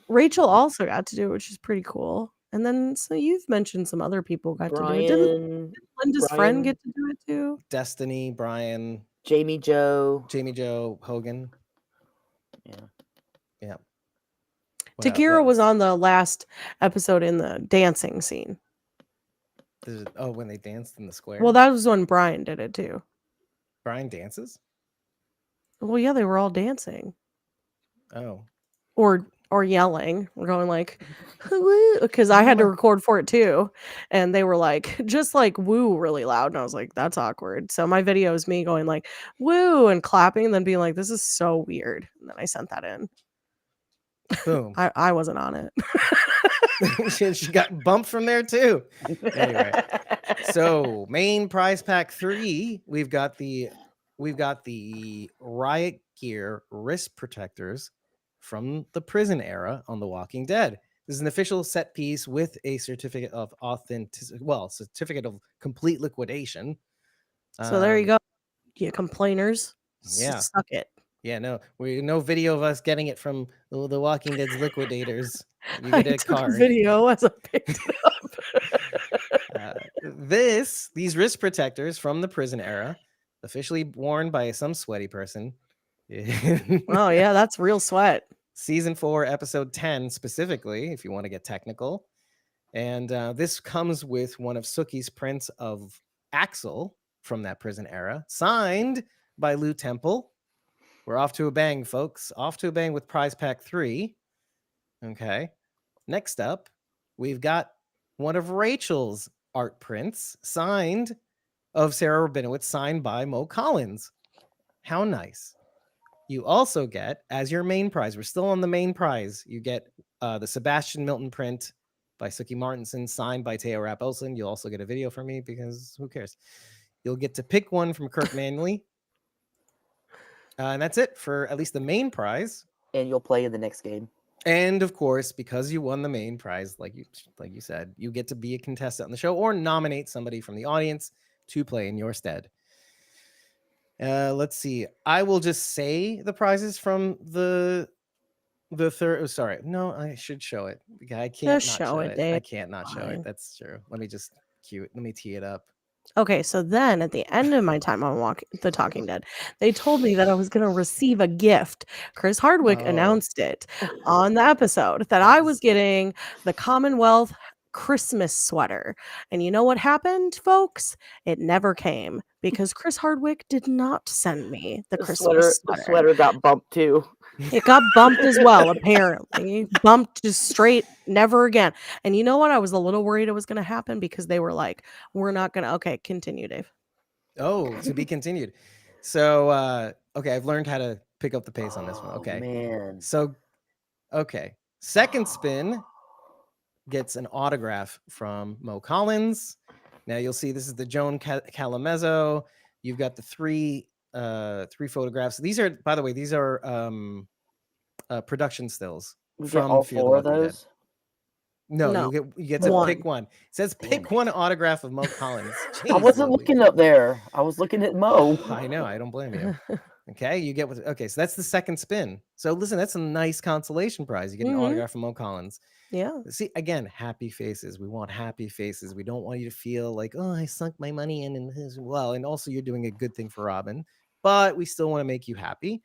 Rachel also got to do it, which is pretty cool. And then, so you've mentioned some other people got to do it. Did Linda's friend get to do it too? Destiny, Brian, Jamie Joe, Hogan. Yeah. Takira was on the last episode in the dancing scene. When they danced in the square? Well, that was when Brian did it too. Brian dances? Well, yeah, they were all dancing. Oh. Or yelling. We're going like, because I had to record for it too. And they were like, just like woo really loud. And I was like, that's awkward. So my video is me going like, woo, and clapping and then being like, this is so weird. And then I sent that in. Boom. I wasn't on it. She got bumped from there too. Anyway, so main prize pack 3, we've got the Riot Gear wrist protectors from the prison era on The Walking Dead. This is an official set piece with a certificate of certificate of complete liquidation. So there you go, you complainers. Yeah. Suck it. Yeah, no video of us getting it from the Walking Dead's liquidators. You get a card. Video as I picked it up. These wrist protectors from the prison era, officially worn by some sweaty person. Oh yeah, that's real sweat. Season 4, episode 10 specifically, if you want to get technical. And this comes with one of Sookie's prints of Axel from that prison era, signed by Lou Temple. We're off to a bang, folks. Off to a bang with Prize Pack 3. Okay. Next up, we've got one of Rachel's art prints signed of Sarah Rabinowitz, signed by Mo Collins. How nice. You also get, as your main prize, we're still on the main prize, you get the Sebastian Milton print by Sookie Martinson, signed by Teo Rapp-Olsen. You'll also get a video from me because who cares? You'll get to pick one from Kirk Manley. And that's it for at least the main prize. And you'll play in the next game. And of course, because you won the main prize, like you said, you get to be a contestant on the show or nominate somebody from the audience to play in your stead. Let's see. I will just say the prizes from the third. Oh, sorry. No, I should show it. I can't just not show it. Dave. I can't not show it. That's true. Let me just let me tee it up. Okay, so then at the end of my time on The Talking Dead, they told me that I was going to receive a gift. Chris Hardwick announced it on the episode that I was getting the Commonwealth Christmas sweater. And you know what happened, folks? It never came because Chris Hardwick did not send me the Christmas sweater. The sweater got bumped too. It got bumped as well, apparently. Bumped just straight, never again. And you know what? I was a little worried it was going to happen because they were like, we're not going to. Okay, continue, Dave. Oh, to be continued. So, okay, I've learned how to pick up the pace on this one. Okay. Man. So, okay. Second spin gets an autograph from Mo Collins. Now you'll see this is the Joan Calamezzo. You've got the three photographs. These are, by the way, production stills from all four of those. No, you get to pick one. It says pick one autograph of Mo Collins. Jeez, I wasn't looking up there. I was looking at Mo. I know. I don't blame you. Okay, you get so that's the second spin. So listen, that's a nice consolation prize. You get an autograph from Mo Collins. Yeah. See, again, happy faces. We want happy faces. We don't want you to feel like, oh, I sunk my money in as well. And also you're doing a good thing for Robin, but we still want to make you happy.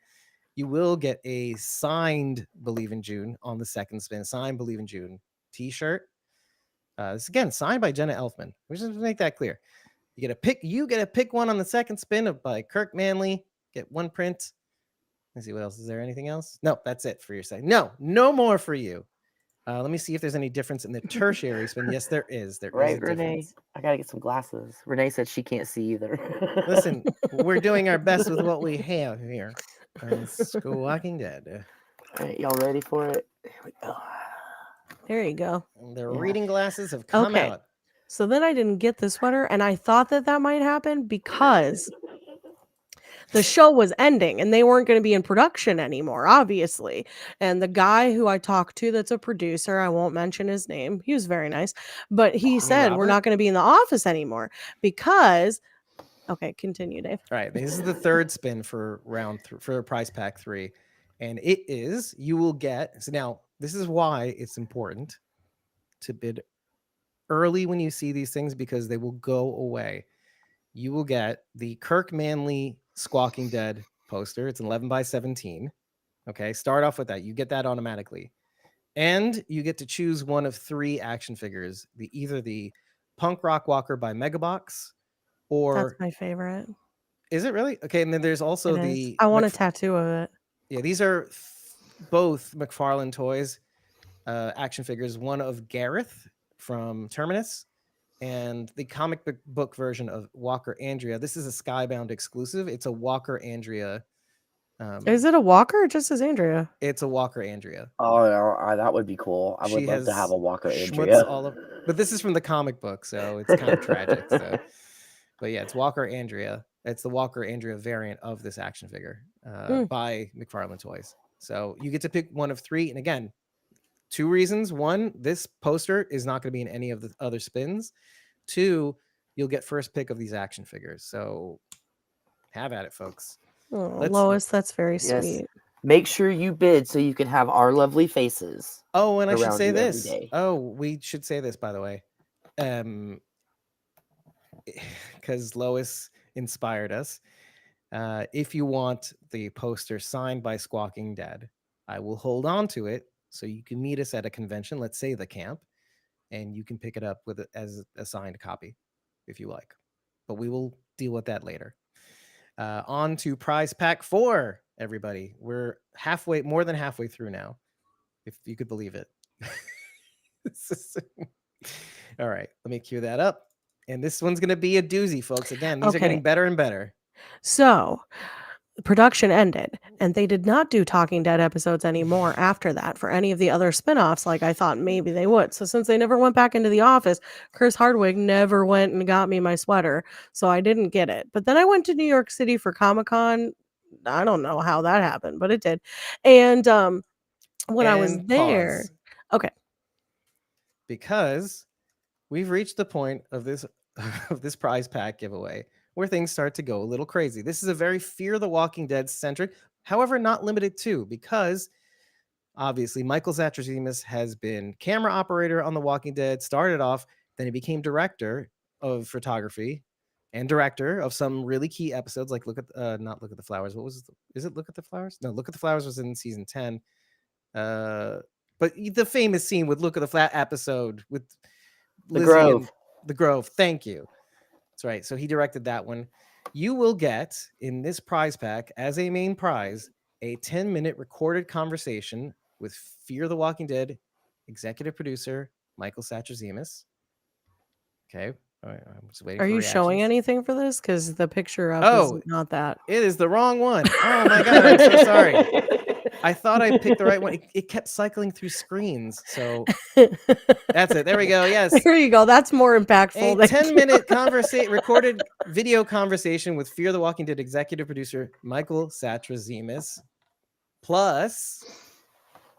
You will get a signed Believe in June on the second spin, signed Believe in June t-shirt. This again, signed by Jenna Elfman. We just make that clear. You get to pick one on the second spin by Kirk Manley. Get one print. Let's see what else. Is there anything else? No, that's it for your side. No more for you. Let me see if there's any difference in the tertiary spin. Yes, there is. There is a Renee. difference. I gotta get some glasses. Renee said she can't see either. Listen, we're doing our best with what we have here. Let's go Walking Dead. All right, y'all ready for it? Here we go. There you go. The reading glasses have come out. So then I didn't get the sweater, and I thought that might happen because the show was ending and they weren't going to be in production anymore, obviously. And the guy who I talked to, that's a producer, I won't mention his name. He was very nice, but he said, we're not going to be in the office anymore because, okay, continue, Dave. All right. This is the third spin for for Prize Pack 3. And it is, you will get, so now this is why it's important to bid early when you see these things because they will go away. You will get the Kirk Manley Squawking Dead poster. It's an 11x17. Okay, start off with that. You get that automatically. And you get to choose one of 3 action figures. Either the Punk Rock Walker by Megabox or... That's my favorite. Is it really? Okay, and then there's also I want a tattoo of it. Yeah, these are both McFarlane Toys action figures. One of Gareth from Terminus and the comic book version of Walker Andrea. This is a Skybound exclusive. It's a Walker Andrea. Is it a Walker or just as Andrea? It's a Walker Andrea. Oh, no, that would be cool. I would love to have a Walker Andrea. But this is from the comic book, so it's kind of tragic. So. But yeah, it's Walker Andrea. It's the Walker Andrea variant of this action figure by McFarlane Toys. So you get to pick one of 3. And again, 2 reasons. 1, this poster is not going to be in any of the other spins. 2, you'll get first pick of these action figures. So have at it, folks. Oh, Lois, that's very sweet. Make sure you bid so you can have our lovely faces. Oh, and I should say this. Oh, we should say this, by the way. Because Lois inspired us. If you want the poster signed by Squawking Dad, I will hold on to it so you can meet us at a convention, let's say the camp, and you can pick it up with it as a signed copy if you like. But we will deal with that later. On to prize pack 4, everybody. We're more than halfway through now, if you could believe it. All right, let me cue that up. And this one's going to be a doozy, folks. Again, these are getting better and better. So, production ended, and they did not do Talking Dead episodes anymore after that for any of the other spinoffs, like I thought maybe they would. So since they never went back into the office, Chris Hardwick never went and got me my sweater, so I didn't get it. But then I went to New York City for Comic-Con. I don't know how that happened, but it did. And when I was there, pause. okay, because we've reached the point of this prize pack giveaway where things start to go a little crazy. This is a very Fear the Walking Dead centric, however, not limited to, because obviously Michael Satrazemis has been camera operator on The Walking Dead, started off, then he became director of photography and director of some really key episodes, like not Look at the Flowers. What was it? Is it Look at the Flowers? No, Look at the Flowers was in season 10. But the famous scene with Look at the Flat episode with Lizzie Grove. The Grove. Thank you. That's right. So he directed that one. You will get in this prize pack as a main prize a 10-minute recorded conversation with Fear the Walking Dead executive producer Michael Satrazemis. Okay. All right, I'm just waiting. Are you showing anything for this? Because the picture up is not that. It is the wrong one. Oh my god! I'm so sorry. I thought I picked the right one. It kept cycling through screens. So that's it. There we go. Yes. There you go. That's more impactful. A 10-minute recorded video conversation with Fear the Walking Dead executive producer Michael Satrazemis, plus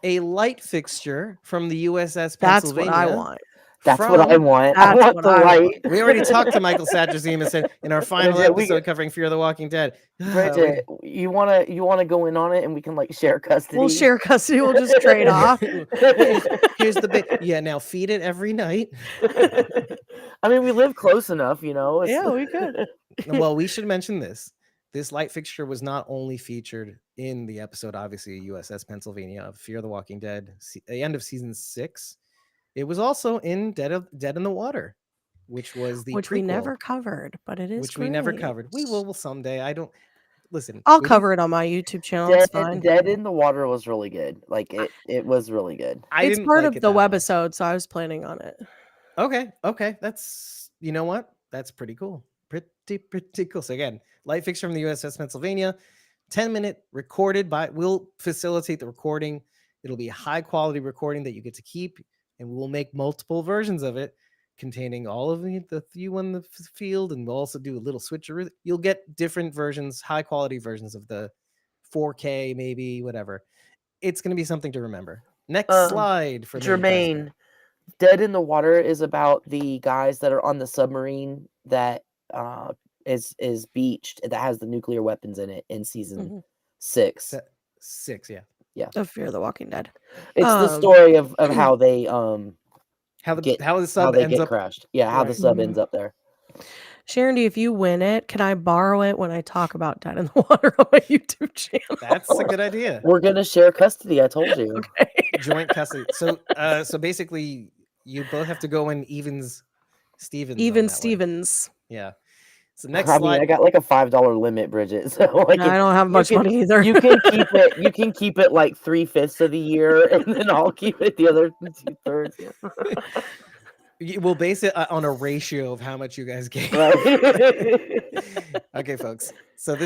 a light fixture from the USS Pennsylvania. That's what I want. That's what I want. I want the light. We already talked to Michael Satrazemis in our final episode covering Fear the Walking Dead. Bridget, you wanna go in on it, and we can share custody. We'll share custody. We'll just trade off. Here's the bit. Yeah, now feed it every night. I mean, we live close enough, Yeah, we could. Well, we should mention this. This light fixture was not only featured in the episode, obviously, USS Pennsylvania of Fear the Walking Dead, the end of season 6. It was also in Dead in the Water, which was the we never covered, but it is which we never covered. We will someday. I don't listen. I'll cover it on my YouTube channel. Dead in the Water was really good. It was really good. It's part of the webisode, so I was planning on it. Okay. That's what? That's pretty cool. Pretty cool. So again, light fixture from the USS Pennsylvania, 10-minute recorded we'll facilitate the recording. It'll be a high quality recording that you get to keep. And we'll make multiple versions of it containing all of the you on the field, and we'll also do a little switcheroo. You'll get different versions, high quality versions of the 4K, maybe, whatever. It's going to be something to remember. Next slide for Jermaine. Dead in the Water is about the guys that are on the submarine that is beached, that has the nuclear weapons in it in season 6. 6, yeah. Yeah. Of Fear the Walking Dead. It's the story of how they how the sub ends up crashed. Yeah, how the sub ends up there. Sharon, if you win it, can I borrow it when I talk about Dead in the Water on my YouTube channel? That's a good idea. We're gonna share custody. I told you. Okay. Joint custody. So basically, you both have to go in Stevens. Stevens. Yeah. So next slide. I got a $5 limit, Bridget. So I don't have much money either. You can keep it. You can keep it 3/5 of the year, and then I'll keep it the other 2/3. We'll base it on a ratio of how much you guys gave. Right. Okay, folks. So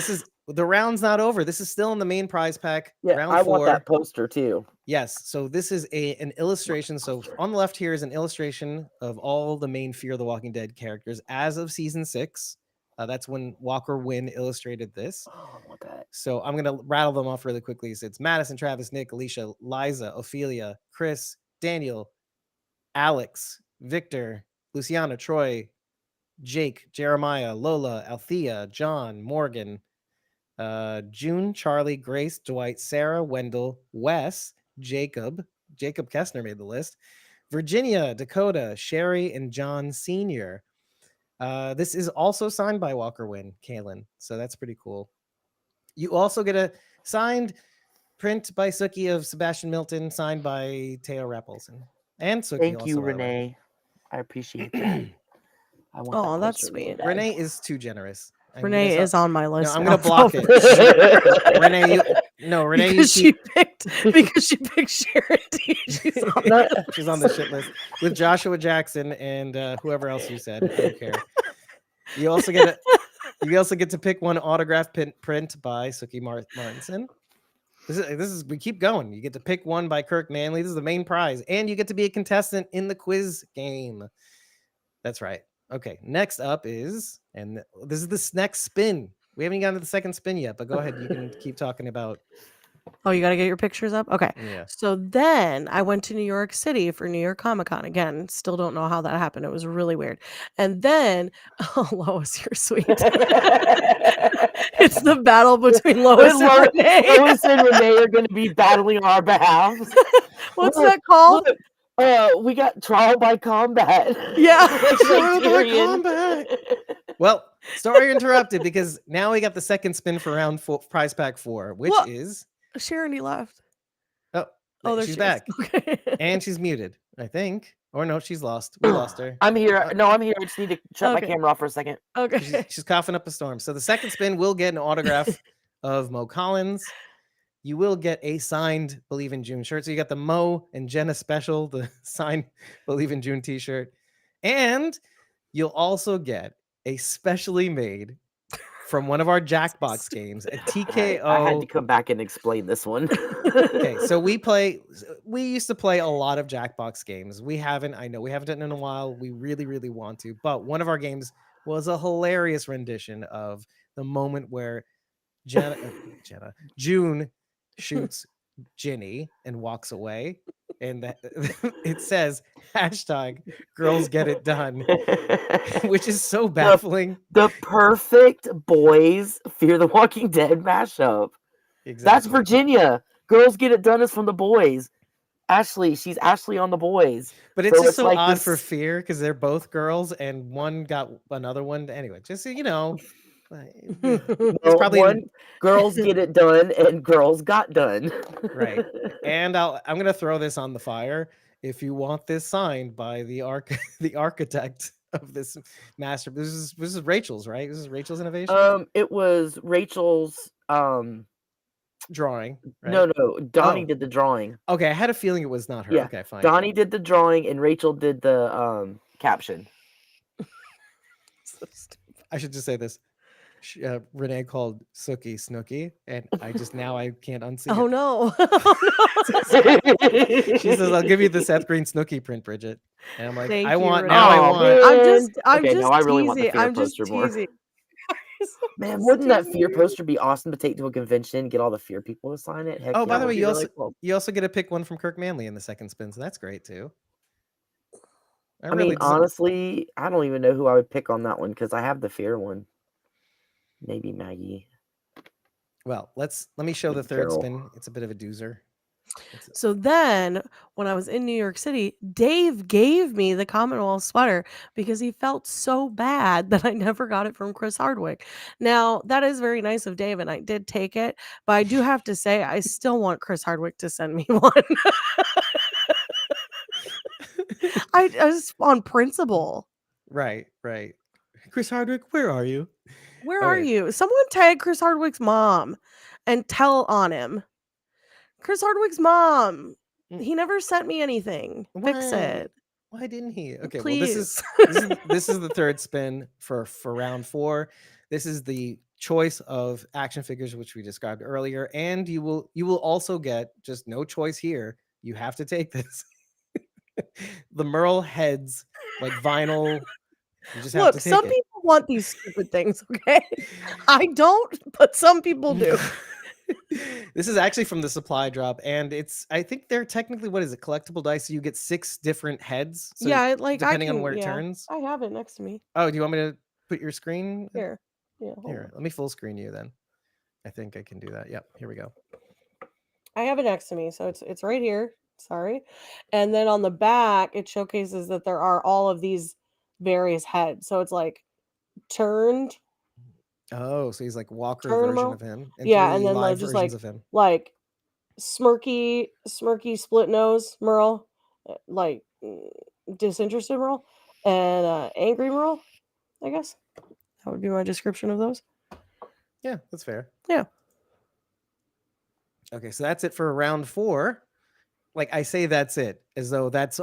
the round's not over. This is still in the main prize pack. Yeah, round I 4. want that poster too. Yes. So this is an illustration. So on the left here is an illustration of all the main Fear the Walking Dead characters as of season 6. That's when Walker Wynn illustrated this. Oh, I want that. So I'm going to rattle them off really quickly. So it's Madison, Travis, Nick, Alicia, Liza, Ophelia, Chris, Daniel, Alex, Victor, Luciana, Troy, Jake, Jeremiah, Lola, Althea, John, Morgan, June, Charlie, Grace, Dwight, Sarah, Wendell, Wes, Jacob Kessner made the list, Virginia, Dakota, Sherry, and John Sr. This is also signed by Walker Wynn, Kalen, so that's pretty cool. You also get a signed print by Sookie of Sebastian Milton, signed by Teo Rappelson. And Sookie. Thank also you, Renee. I appreciate that. I want that that's sweet. Really Renee is too generous. Renee is on my list. No, I'm gonna block it. Renee, Renee, because she picked Charity. She's on the shit list with Joshua Jackson and whoever else you said. I don't care. You also get to pick one autograph print by Sookie Martinson. This is we keep going. You get to pick one by Kirk Manley. This is the main prize, and you get to be a contestant in the quiz game. That's right. Okay, next up is, and this is this next spin. We haven't gotten to the second spin yet, but go ahead. You can keep talking about. Oh, you got to get your pictures up? Okay. Yeah. So then I went to New York City for New York Comic-Con. Again, still don't know how that happened. It was really weird. And then, Lois, you're sweet. It's the battle between Lois and Renee. Lois and Renee are going to be battling on our behalf. What's that called? We got trial by combat. Yeah. Trial by combat. Well, story interrupted because now we got the second spin for round 4, prize pack 4, which is Charity left. Oh, there she's back. Okay. And she's muted, I think. Or no, she's lost. We lost her. I'm here. No, I'm here. I just need to shut my camera off for a second. Okay. She's coughing up a storm. So the second spin will get an autograph of Mo Collins. You will get a signed Believe in June shirt. So you got the Mo and Jenna special, the signed Believe in June t-shirt. And you'll also get a specially made from one of our Jackbox games, a TKO. I had to come back and explain this one. Okay, so we used to play a lot of Jackbox games. I know we haven't done it in a while. We really, really want to. But one of our games was a hilarious rendition of the moment where June shoots Ginny and walks away. And it says #girls get it done, which is so baffling. The perfect boys Fear the Walking Dead mashup. Exactly. That's Virginia. Girls Get It Done is from the boys. Ashley, she's Ashley on the boys. But it's just so like odd for Fear because they're both girls and one got another one. Anyway, just so you know. It's probably one Girls Get It Done and Girls Got Done. Right. And I'm gonna throw this on the fire. If you want this signed by the architect of this master, this is Rachel's, right? This is Rachel's innovation. It was Rachel's drawing. Right? No, Donnie did the drawing. Okay, I had a feeling it was not her. Yeah. Okay, fine. Donnie did the drawing and Rachel did the caption. So stupid. I should just say this. Renee called Sookie Snooki, and I can't unsee Oh it. no. She says, I'll give you the Seth Green Snooki print, Bridget. And I'm like, Thank I you, want Renee. now. I want. I'm just I really want the teasing. Fear I'm just poster more. teasing. Man, wouldn't that Fear poster be awesome to take to a convention, get all the Fear people to sign it? Heck, by the way, you also get to pick one from Kirk Manley in the second spin, so that's great too. I mean, honestly, I don't even know who I would pick on that one because I have the Fear one. Maybe Maggie. Well, let me show the third spin. It's a bit of a doozer. So then when I was in New York City, Dave gave me the Commonwealth sweater because he felt so bad that I never got it from Chris Hardwick. Now, that is very nice of Dave, and I did take it, but I do have to say I still want Chris Hardwick to send me one. I was on principle. Right. Chris Hardwick, where are you? Where are you? Someone tag Chris Hardwick's mom and tell on him. Chris Hardwick's mom. He never sent me anything. Fix it. Why didn't he? Okay, please. Well, this is the third spin for round 4. This is the choice of action figures which we described earlier, and you will also get just no choice here. You have to take this. The Merle heads, like vinyl. You just have to take some people want these stupid things, okay? I don't, but some people do. This is actually from the supply drop, and I think they're technically, what is it, collectible dice? So you get 6 different heads. So yeah, like depending on where it yeah, turns. I have it next to me. Oh, do you want me to put your screen? Here. Yeah, Here, let me full screen you then. I think I can do that. Yep, here we go. I have it next to me, so it's right here. Sorry. And then on the back, it showcases that there are all of these various heads. So it's like turned. Oh, so he's like Walker Turn version Merle. of him, and Yeah, 3 and then live just versions of him. like smirky split nose Merle, like disinterested Merle, and angry Merle. I guess that would be my description of those. Yeah, that's fair. Yeah. Okay, so that's it for round 4. Like I say, that's it, as though that's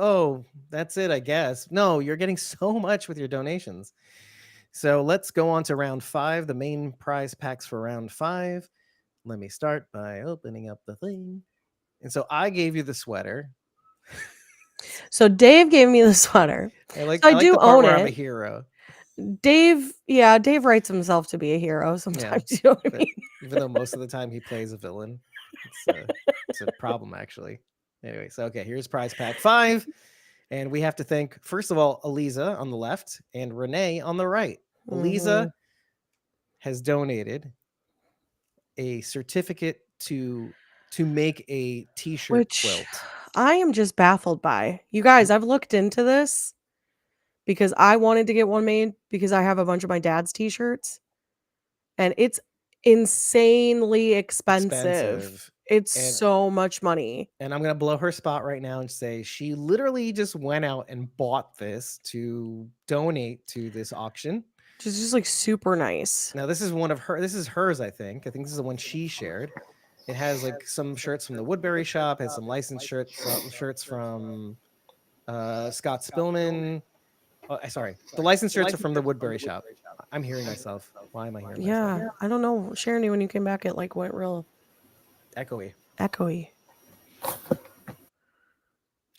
it, I guess. No, you're getting so much with your donations. So let's go on to round 5, the main prize packs for round 5. Let me start by opening up the thing. And so I gave you the sweater. So Dave gave me the sweater. I like so I do the part own where it. I'm a hero. Dave writes himself to be a hero sometimes. Yeah, you know what I mean? Even though most of the time he plays a villain, it's a problem actually. Anyway, so okay, here's prize pack 5, and we have to thank first of all Eliza on the left and Renee on the right. Eliza has donated a certificate to make a t-shirt quilt. I am just baffled by. You guys, I've looked into this because I wanted to get one made because I have a bunch of my dad's t-shirts and it's insanely expensive. It's so much money. And I'm going to blow her spot right now and say she literally just went out and bought this to donate to this auction. Just like super nice. Now this is hers, I think. I think this is the one she shared. It has like some shirts from the Woodbury shop, has some licensed shirts from Scott Spillman. Oh, sorry. The licensed shirts are from the Woodbury shop. I'm hearing myself. Why am I hearing myself? Yeah, I don't know. Sharon, when you came back, it like went real echoey.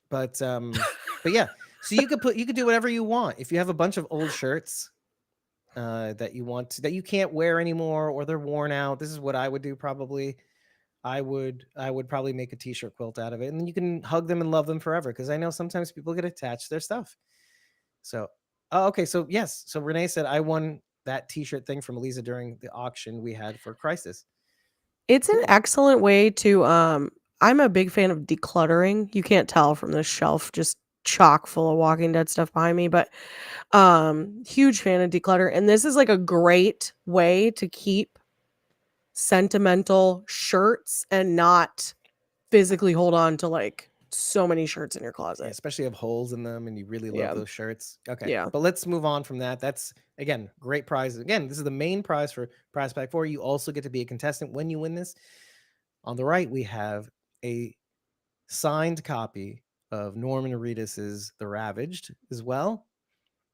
But yeah. So you could do whatever you want. If you have a bunch of old shirts that you can't wear anymore or they're worn out, this is what I would do probably. I would probably make a t-shirt quilt out of it, and then you can hug them and love them forever, because I know sometimes people get attached to their stuff. So okay, so yes, so Renee said I won that t-shirt thing from Eliza during the auction we had for Crisis. It's an excellent way to I'm a big fan of decluttering. You can't tell from this shelf, just chock full of Walking Dead stuff behind me, but huge fan of declutter, and this is like a great way to keep sentimental shirts and not physically hold on to like so many shirts in your closet. Yeah, especially have holes in them and you really love those shirts. Okay. Yeah. But let's move on from that. That's again, great prize. Again, this is the main prize for Prize Pack 4. You also get to be a contestant when you win this. On the right, we have a signed copy of Norman Reedus's The Ravaged as well.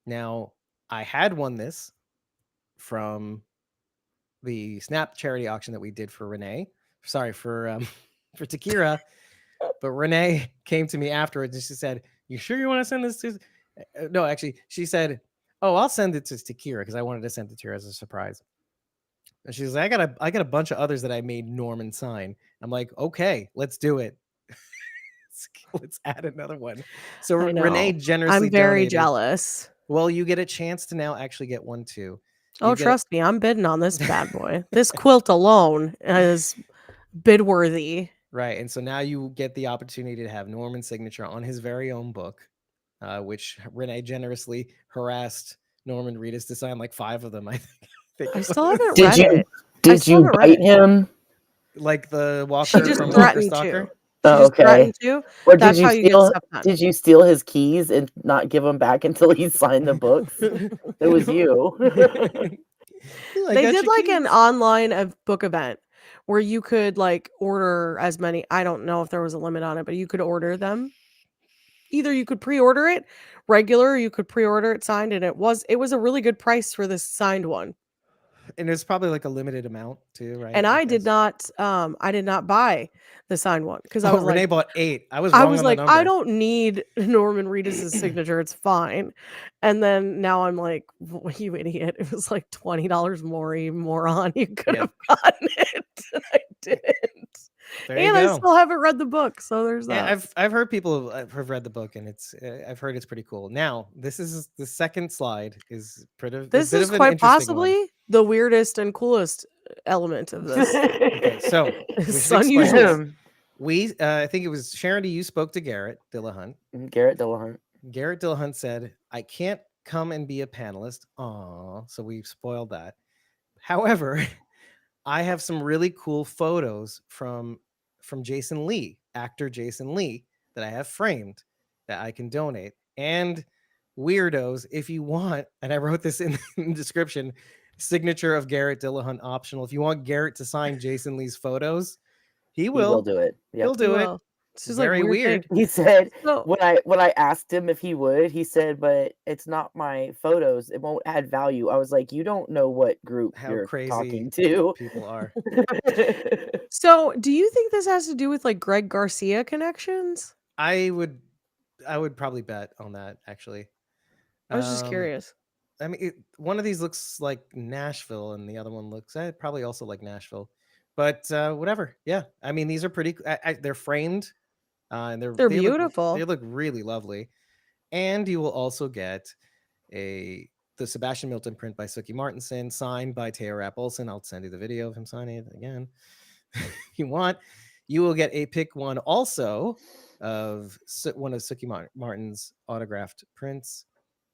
Now, I had won this from the Snap charity auction that we did for Renee. Sorry, for Takira. But Renee came to me afterwards and she said, "You sure you want to send this to?" No, actually, she said, "Oh, I'll send it to Takira because I wanted to send it to her as a surprise." And she's like, I got a bunch of others that I made Norman sign. I'm like, okay, let's do it. Let's add another one. So Renee generously I'm very donated. jealous. Well, you get a chance to now actually get one too. Trust me, I'm bidding on this bad boy. This quilt alone is bid worthy. Right. And so now you get the opportunity to have Norman's signature on his very own book, which Renee generously harassed Norman Reedus to sign like 5 of them, I think. I still haven't read it. Did you bite him? Like the Walker from Walker Stalker? Oh, okay. Or did you steal? Did you steal his keys and not give them back until he signed the books? It was you. They did like an online book event where you could like order as many. I don't know if there was a limit on it, but you could order them. Either you could pre-order it regular, or you could pre-order it signed, and it was a really good price for this signed one. And it's probably like a limited amount too, right? And I did not buy the signed one because I Oh, was Renee like, bought 8. I was wrong on the I number. don't need Norman Reedus's signature. It's fine. And then now I'm like, you idiot. It was like $20 more, you moron. You could have gotten it. And I didn't. There you And I go. still haven't read the book. So there's that. Yeah, I've heard people have read the book, and I've heard it's pretty cool. Now, this is the second slide is This a bit is of an quite interesting one. possibly the weirdest and coolest element of this. Okay, so we It's should explain unusual. this. I think it was Sharon, you spoke to Garrett Dillahunt. Garrett Dillahunt. Garrett Dillahunt said, I can't come and be a panelist. Aw, so we've spoiled that. However, I have some really cool photos from Jason Lee, actor Jason Lee, that I have framed that I can donate. And weirdos, if you want, and I wrote this in the description, signature of Garrett Dillahunt optional. If you want Garrett to sign Jason Lee's photos, he will do it. Yep. He'll do it. It's just Very like weird. He said So, when I asked him if he would, he said, "But it's not my photos. It won't add value." I was like, "You don't know what group How you're crazy talking to." people are. so do you think this has to do with like Greg Garcia connections? I would probably bet on that, actually. I was just curious. I mean, one of these looks like Nashville, and the other one looks probably also like Nashville. But whatever. Yeah, I mean, these are pretty. They're framed, and They're beautiful. They look really lovely. And you will also get the Sebastian Milton print by Suki Martinson, signed by Teo Rapp Olsen. I'll send you the video of him signing it again. If you want, you will get a pick one also of one of Suki Martin's autographed prints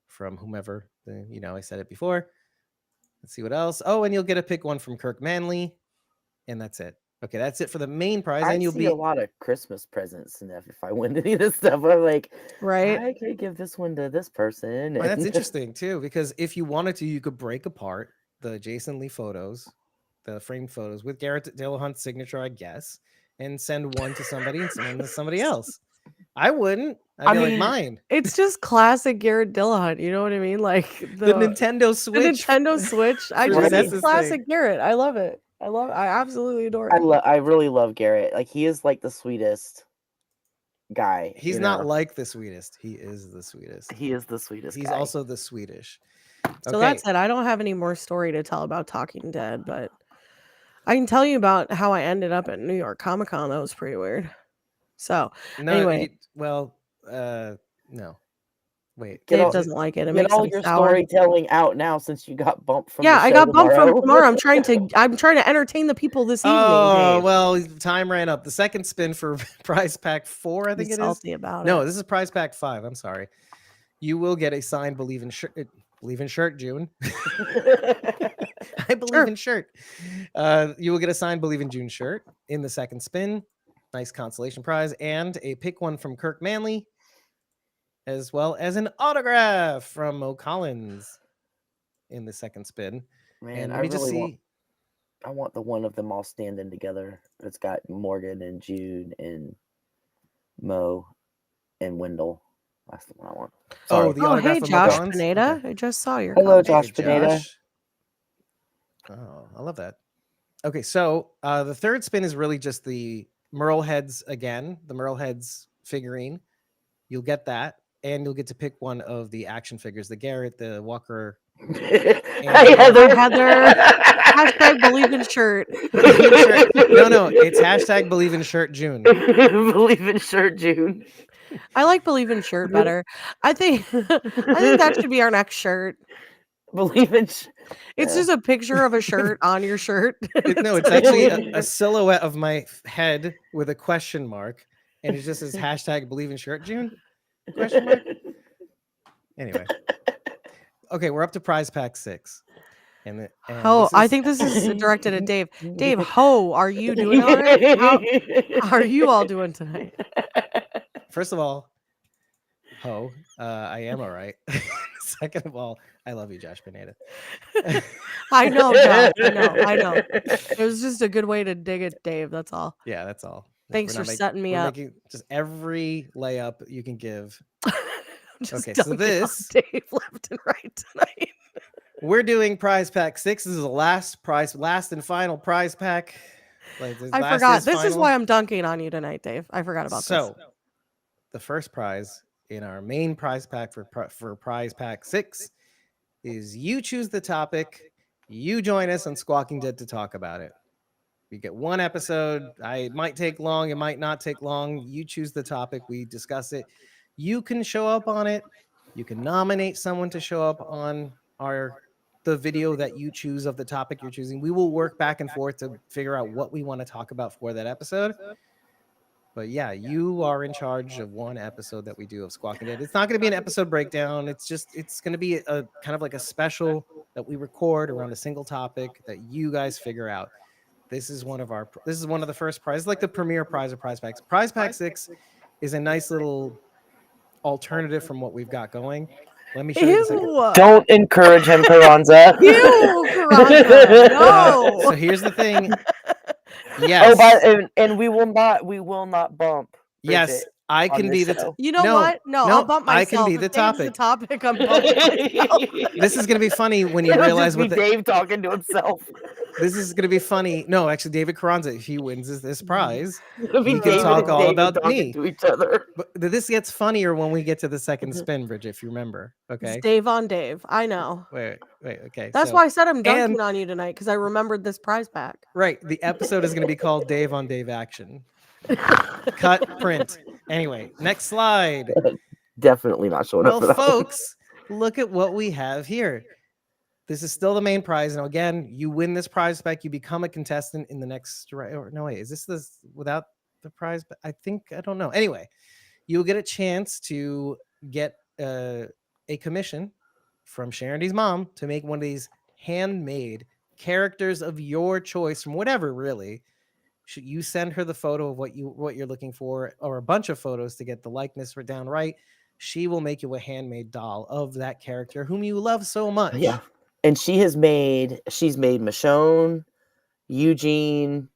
from whomever. I said it before. Let's see what else. Oh, and you'll get a pick one from Kirk Manley, and that's it. Okay, that's it for the main prize. I and you'll see be a lot of Christmas presents, and if I win any of this stuff, I'm like, right? I could give this one to this person. Well, that's interesting too, because if you wanted to, you could break apart the Jason Lee photos, the framed photos with Garrett Dillahunt's signature, I guess, and send one to somebody and one to somebody else. I wouldn't. I'd be like, mine. It's just classic Garrett Dillahunt. You know what I mean? Like the Nintendo Switch. The Nintendo Switch. I just think classic Garrett. I love it. I absolutely adore it. I really love Garrett. Like, he is like the sweetest guy. He's not like the sweetest. He is the sweetest. He is the sweetest. He's also the Swedish. So that's it. I don't have any more story to tell about Talking Dead, but I can tell you about how I ended up at New York Comic Con. That was pretty weird. So anyway, no. Wait, Dave doesn't like it. It makes all your storytelling out now since you got bumped from. I got bumped from tomorrow. I'm trying to entertain the people this evening. Oh, well, time ran up. The second spin for prize pack 4, I think it is. Salty about it. No, this is prize pack 5. I'm sorry. You will get a signed Believe in Shirt, June. I believe in shirt. You will get a signed Believe in June shirt in the second spin. Nice consolation prize, and a pick one from Kirk Manley, as well as an autograph from Mo Collins in the second spin. Man, I want the one of them all standing together. It's got Morgan and June and Mo and Wendell. That's the one I want. Sorry. The autograph hey, from Josh Mo Pineda. Okay. I just saw your Hello, Josh Pineda. Oh, I love that. Okay, so the third spin is really just the Merle Heads again, the Merle Heads figurine. You'll get that, and you'll get to pick one of the action figures, the Garrett, the Walker. Hi, Heather. Hashtag Believe in Shirt. No, it's hashtag Believe in Shirt June. Believe in Shirt June. I like Believe in Shirt better. I think that should be our next shirt. Believe in. It's just a picture of a shirt on your shirt. No, it's actually a silhouette of my head with a question mark, and it just says hashtag Believe in Shirt June? Question mark. Anyway, okay, we're up to prize pack 6. And I think this is directed at Dave. Dave, are you doing all right? How are you all doing tonight? First of all, I am all right. Second of all, I love you, Josh Pineda. I know, Josh. I know. It was just a good way to dig it, Dave. That's all. Yeah, that's all. Thanks for setting me up. Just every layup you can give. Just okay, so this Dave left and right tonight. We're doing prize pack 6. This is the last and final prize pack. I forgot. This is why I'm dunking on you tonight, Dave. I forgot about this. So, the first prize in our main prize pack for prize pack 6 is you choose the topic. You join us on Squawking Dead to talk about it. We get one episode. It might take long. It might not take long. You choose the topic. We discuss it. You can show up on it. You can nominate someone to show up on the video that you choose of the topic you're choosing. We will work back and forth to figure out what we want to talk about for that episode. But yeah, you are in charge of one episode that we do of Squawking Dead. It's not going to be an episode breakdown. It's going to be a kind of like a special that we record around a single topic that you guys figure out. This is one of the first prizes, like the premier prize of prize packs. Prize pack 6 is a nice little alternative from what we've got going. Let me show you the second. Don't encourage him, Carranza. Carranza. No. So here's the thing. Yes. And we will not bump Bridget. Yes, I can be the. You know what? No, I'll bump myself. I can be the topic. The topic. I'm bumping myself. This is gonna be funny when you realize what Dave talking to himself. This is gonna be funny. No, actually, David Carranza, if he wins this prize, he can David talk all about me. To each other. But this gets funnier when we get to the second spin, Bridget. If you remember, okay. It's Dave on Dave. I know. Wait. Okay. That's why I said I'm dunking on you tonight because I remembered this prize pack. Right. The episode is gonna be called Dave on Dave Action. Cut, print. Anyway, next slide. Definitely not showing up for that. Folks, look at what we have here. This is still the main prize. Now, again, you win this prize pack, you become a contestant in the next. No, wait, is this without the prize? But I don't know. Anyway, you'll get a chance to get a commission from Sharon D's mom to make one of these handmade characters of your choice from whatever, really. Should you send her the photo of what you're looking for, or a bunch of photos to get the likeness down right? She will make you a handmade doll of that character whom you love so much. Yeah, and she's made Michonne, Eugene.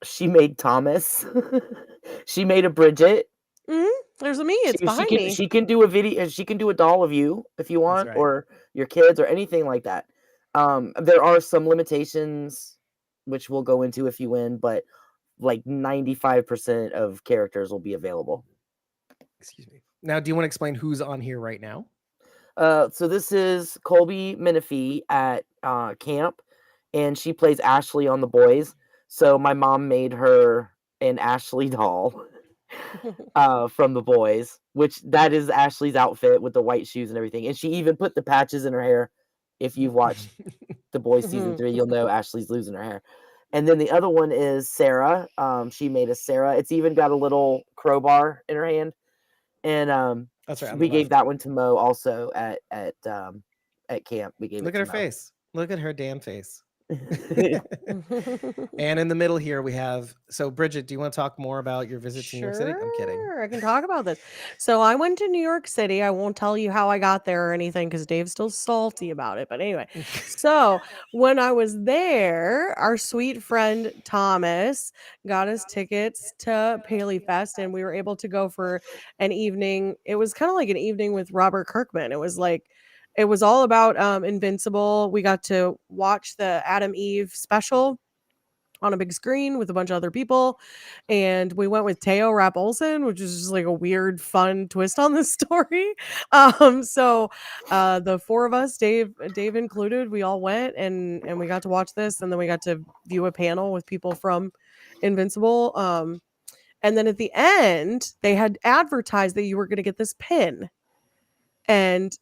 She made Thomas. She made a Bridget. There's a me. It's behind me. She can do a video. She can do a doll of you if you want, right. Or your kids, or anything like that. There are some limitations, which we'll go into if you win, but like 95% of characters will be available. Excuse me. Now, do you want to explain who's on here right now? So this is Colby Menifee at camp, and she plays Ashley on The Boys. So my mom made her an Ashley doll from The Boys, which that is Ashley's outfit with the white shoes and everything. And she even put the patches in her hair. If you've watched The Boys season 3, you'll know Ashley's losing her hair. And then the other one is Sarah. She made a Sarah. It's even got a little crowbar in her hand. And that's right. We gave that one to Mo also at camp. We gave. Look at her face. Look at her damn face. And in the middle here we have, so Bridget, do you want to talk more about your visit to New York City? I'm kidding. I can talk about this. So I went to New York City. I won't tell you how I got there or anything because Dave's still salty about it. But anyway, so when I was there, our sweet friend Thomas got us tickets to Paley Fest, and we were able to go for an evening. It was kind of like an evening with Robert Kirkman. It was all about Invincible. We got to watch the Adam Eve special on a big screen with a bunch of other people. And we went with Teo Rapp Olsen, which is just like a weird, fun twist on the story. So the four of us, Dave included, we all went and we got to watch this. And then we got to view a panel with people from Invincible. And then at the end, they had advertised that you were going to get this pin. And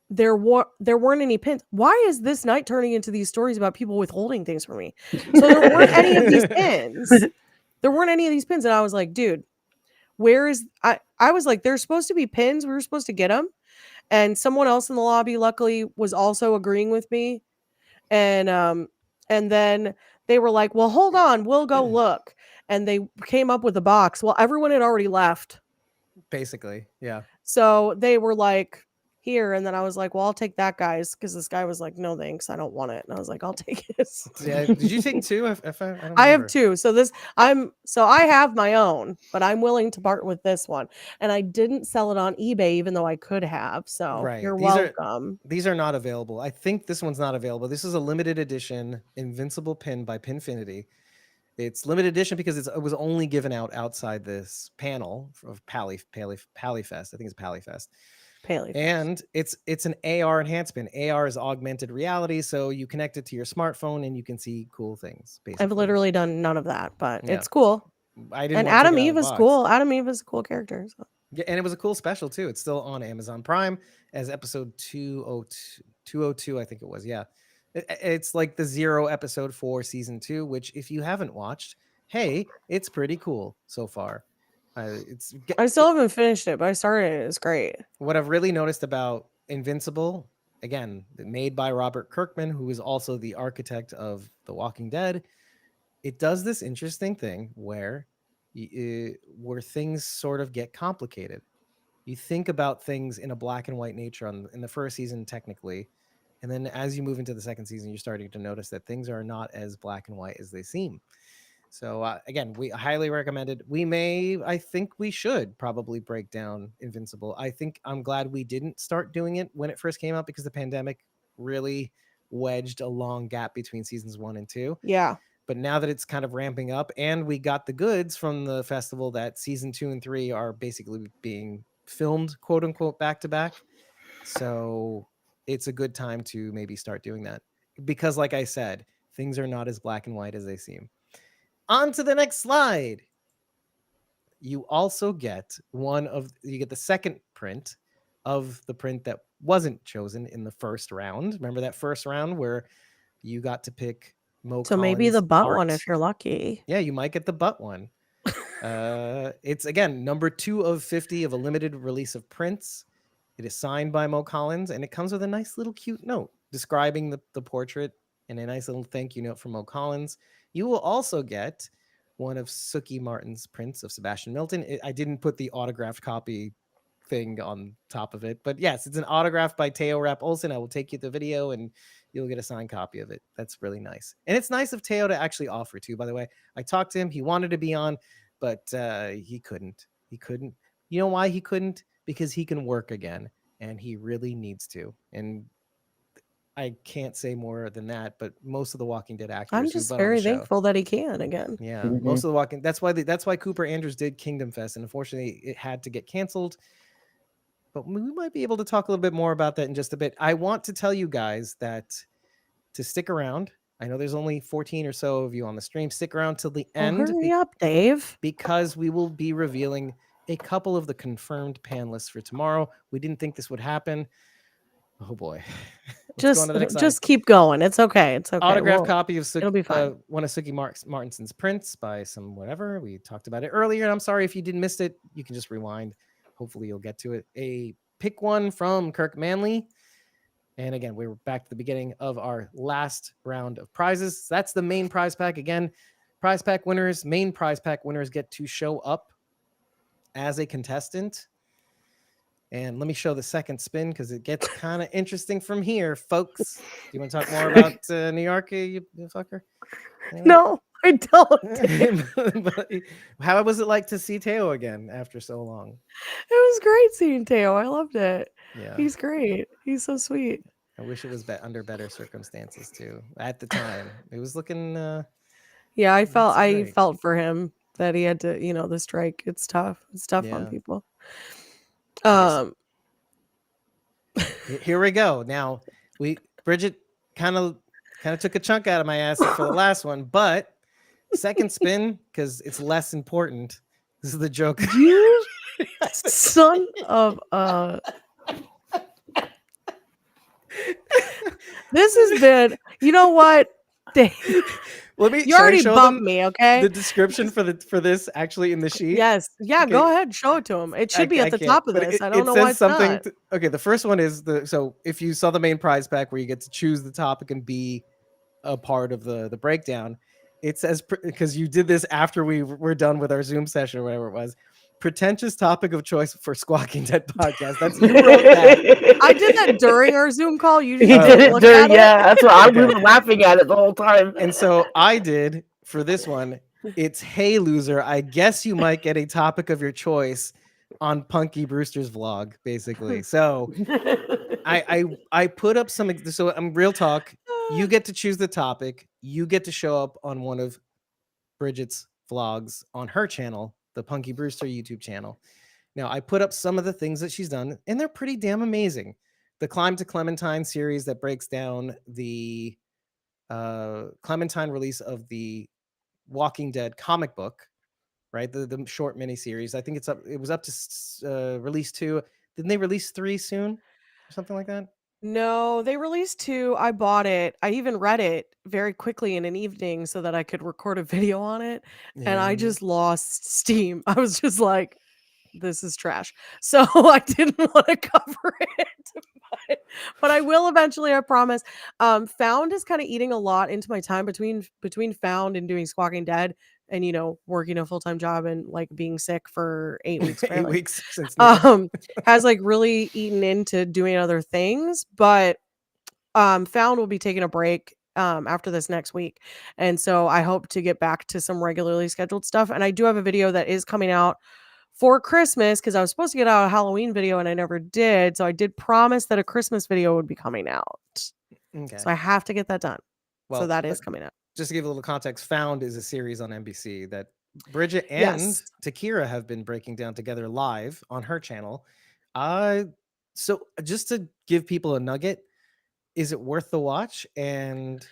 there weren't any pins. Why is this night turning into these stories about people withholding things from me? So there weren't any of these pins. There weren't any of these pins. And I was like, dude, where is... I was like, there's supposed to be pins. We were supposed to get them. And someone else in the lobby, luckily, was also agreeing with me. And then they were like, well, hold on. We'll go look. And they came up with a box. Well, everyone had already left. Basically, yeah. So they were like... here, and then I was like, well, I'll take that guy's, because this guy was like, no thanks, I don't want it, and I was like, I'll take his. Yeah, did you take 2? I don't I have remember. 2. So I have my own, but I'm willing to part with this one. And I didn't sell it on eBay, even though I could have. So Right. you're welcome. These are not available. I think this one's not available. This is a limited edition Invincible pin by Pinfinity. It's limited edition because it was only given out outside this panel of Pallyfest. I think it's Pallyfest. And it's an AR enhanced pin. AR is augmented reality, so you connect it to your smartphone and you can see cool things. Basically, I've literally done none of that, but it's cool. I didn't. And Adam Eve is cool. Adam Eve is a cool character. So. Yeah, and it was a cool special too. It's still on Amazon Prime as episode 202, I think it was. Yeah. It's like the 0 episode for season 2, which if you haven't watched, hey, it's pretty cool so far. I still haven't finished it, but I started it. It's great. What I've really noticed about Invincible, again, made by Robert Kirkman, who is also the architect of The Walking Dead, it does this interesting thing where things sort of get complicated. You think about things in a black and white nature in the first season, technically. And then as you move into the second season, you're starting to notice that things are not as black and white as they seem. So again, we highly recommend it. I think we should probably break down Invincible. I'm glad we didn't start doing it when it first came out because the pandemic really wedged a long gap between seasons 1 and 2. Yeah. But now that it's kind of ramping up and we got the goods from the festival that season 2 and 3 are basically being filmed, quote unquote, back to back. So it's a good time to maybe start doing that because, like I said, things are not as black and white as they seem. On to the next slide. You also get the second print of the print that wasn't chosen in the first round. Remember that first round where you got to pick Mo So Collins maybe the butt art? one if you're lucky. Yeah, you might get the butt one. It's again number 2 of 50 of a limited release of prints. It is signed by Mo Collins, and it comes with a nice little cute note describing the portrait and a nice little thank you note from Mo Collins. You will also get one of Sookie Martin's prints of Sebastian Milton. I didn't put the autographed copy thing on top of it, but yes, it's an autograph by Teo Rapp Olsen. I will take you the video and you'll get a signed copy of it. That's really nice. And it's nice of Teo to actually offer too, by the way. I talked to him. He wanted to be on, but he couldn't. You know why he couldn't? Because he can work again and he really needs to. And I can't say more than that, but most of the Walking Dead actors. I'm just very thankful that he can again. Yeah, most of the Walking. That's why Cooper Andrews did Kingdom Fest, and unfortunately, it had to get canceled. But we might be able to talk a little bit more about that in just a bit. I want to tell you guys that to stick around. I know there's only 14 or so of you on the stream. Stick around till the end. Hurry up, Dave. Because we will be revealing a couple of the confirmed panelists for tomorrow. We didn't think this would happen. Oh boy. Just keep going. It's okay. It's okay. Autographed copy of it'll be fine. One of Sookie Martinson's prints by some whatever. We talked about it earlier, and I'm sorry if you didn't miss it. You can just rewind. Hopefully you'll get to it. A pick one from Kirk Manley. And again, we're back to the beginning of our last round of prizes. That's the main prize pack. Again, main prize pack winners get to show up as a contestant. And let me show the second spin because it gets kind of interesting from here, folks. Do you want to talk more about New York, you fucker? Anyway? No, I don't. How was it like to see Teo again after so long? It was great seeing Teo. I loved it. Yeah, he's great. He's so sweet. I wish it was under better circumstances too. At the time, it was looking. Yeah, I felt for him that he had to, the strike. It's tough. It's tough on people. Here we go. Now Bridget kind of took a chunk out of my ass for the last one, but second spin because it's less important. This is the joke. You son of a. This has been. You know what? You already bumped me, okay? The description for this actually in the sheet. Yes. Yeah, okay. Go ahead. Show it to him. It should be at the top of this. I don't know why it's not. Okay, the first one is so if you saw the main prize pack where you get to choose the topic and be a part of the breakdown, it says, because you did this after we were done with our Zoom session or whatever it was, pretentious topic of choice for Squawking Dead podcast. That's you wrote that. I did that during our Zoom call. You He just did didn't it look during, at it. that's what we were laughing at it the whole time. And so I did for this one. It's hey loser. I guess you might get a topic of your choice on Punky Brewster's vlog, basically. So I put up some. So I'm real talk. You get to choose the topic. You get to show up on one of Bridget's vlogs on her channel, the Punky Brewster YouTube channel. Now, I put up some of the things that she's done, and they're pretty damn amazing. The Climb to Clementine series that breaks down the Clementine release of the Walking Dead comic book, right? The short mini series. I think it was up to release 2. Didn't they release 3 soon or something like that? No, they released 2. I bought it. I even read it very quickly in an evening so that I could record a video on it. And I just lost steam. I was just like, this is trash. So I didn't want to cover it. But I will eventually, I promise. Found is kind of eating a lot into my time between Found and doing Squawking Dead and working a full-time job and like being sick for 8 weeks. 8 weeks since has like really eaten into doing other things, but Found will be taking a break after this next week. And so I hope to get back to some regularly scheduled stuff. And I do have a video that is coming out for Christmas because I was supposed to get out a Halloween video and I never did. So I did promise that a Christmas video would be coming out. Okay. So I have to get that done. Well, so that is coming out. Just to give a little context, Found is a series on NBC that Bridget and Takira have been breaking down together live on her channel. So just to give people a nugget, is it worth the watch? And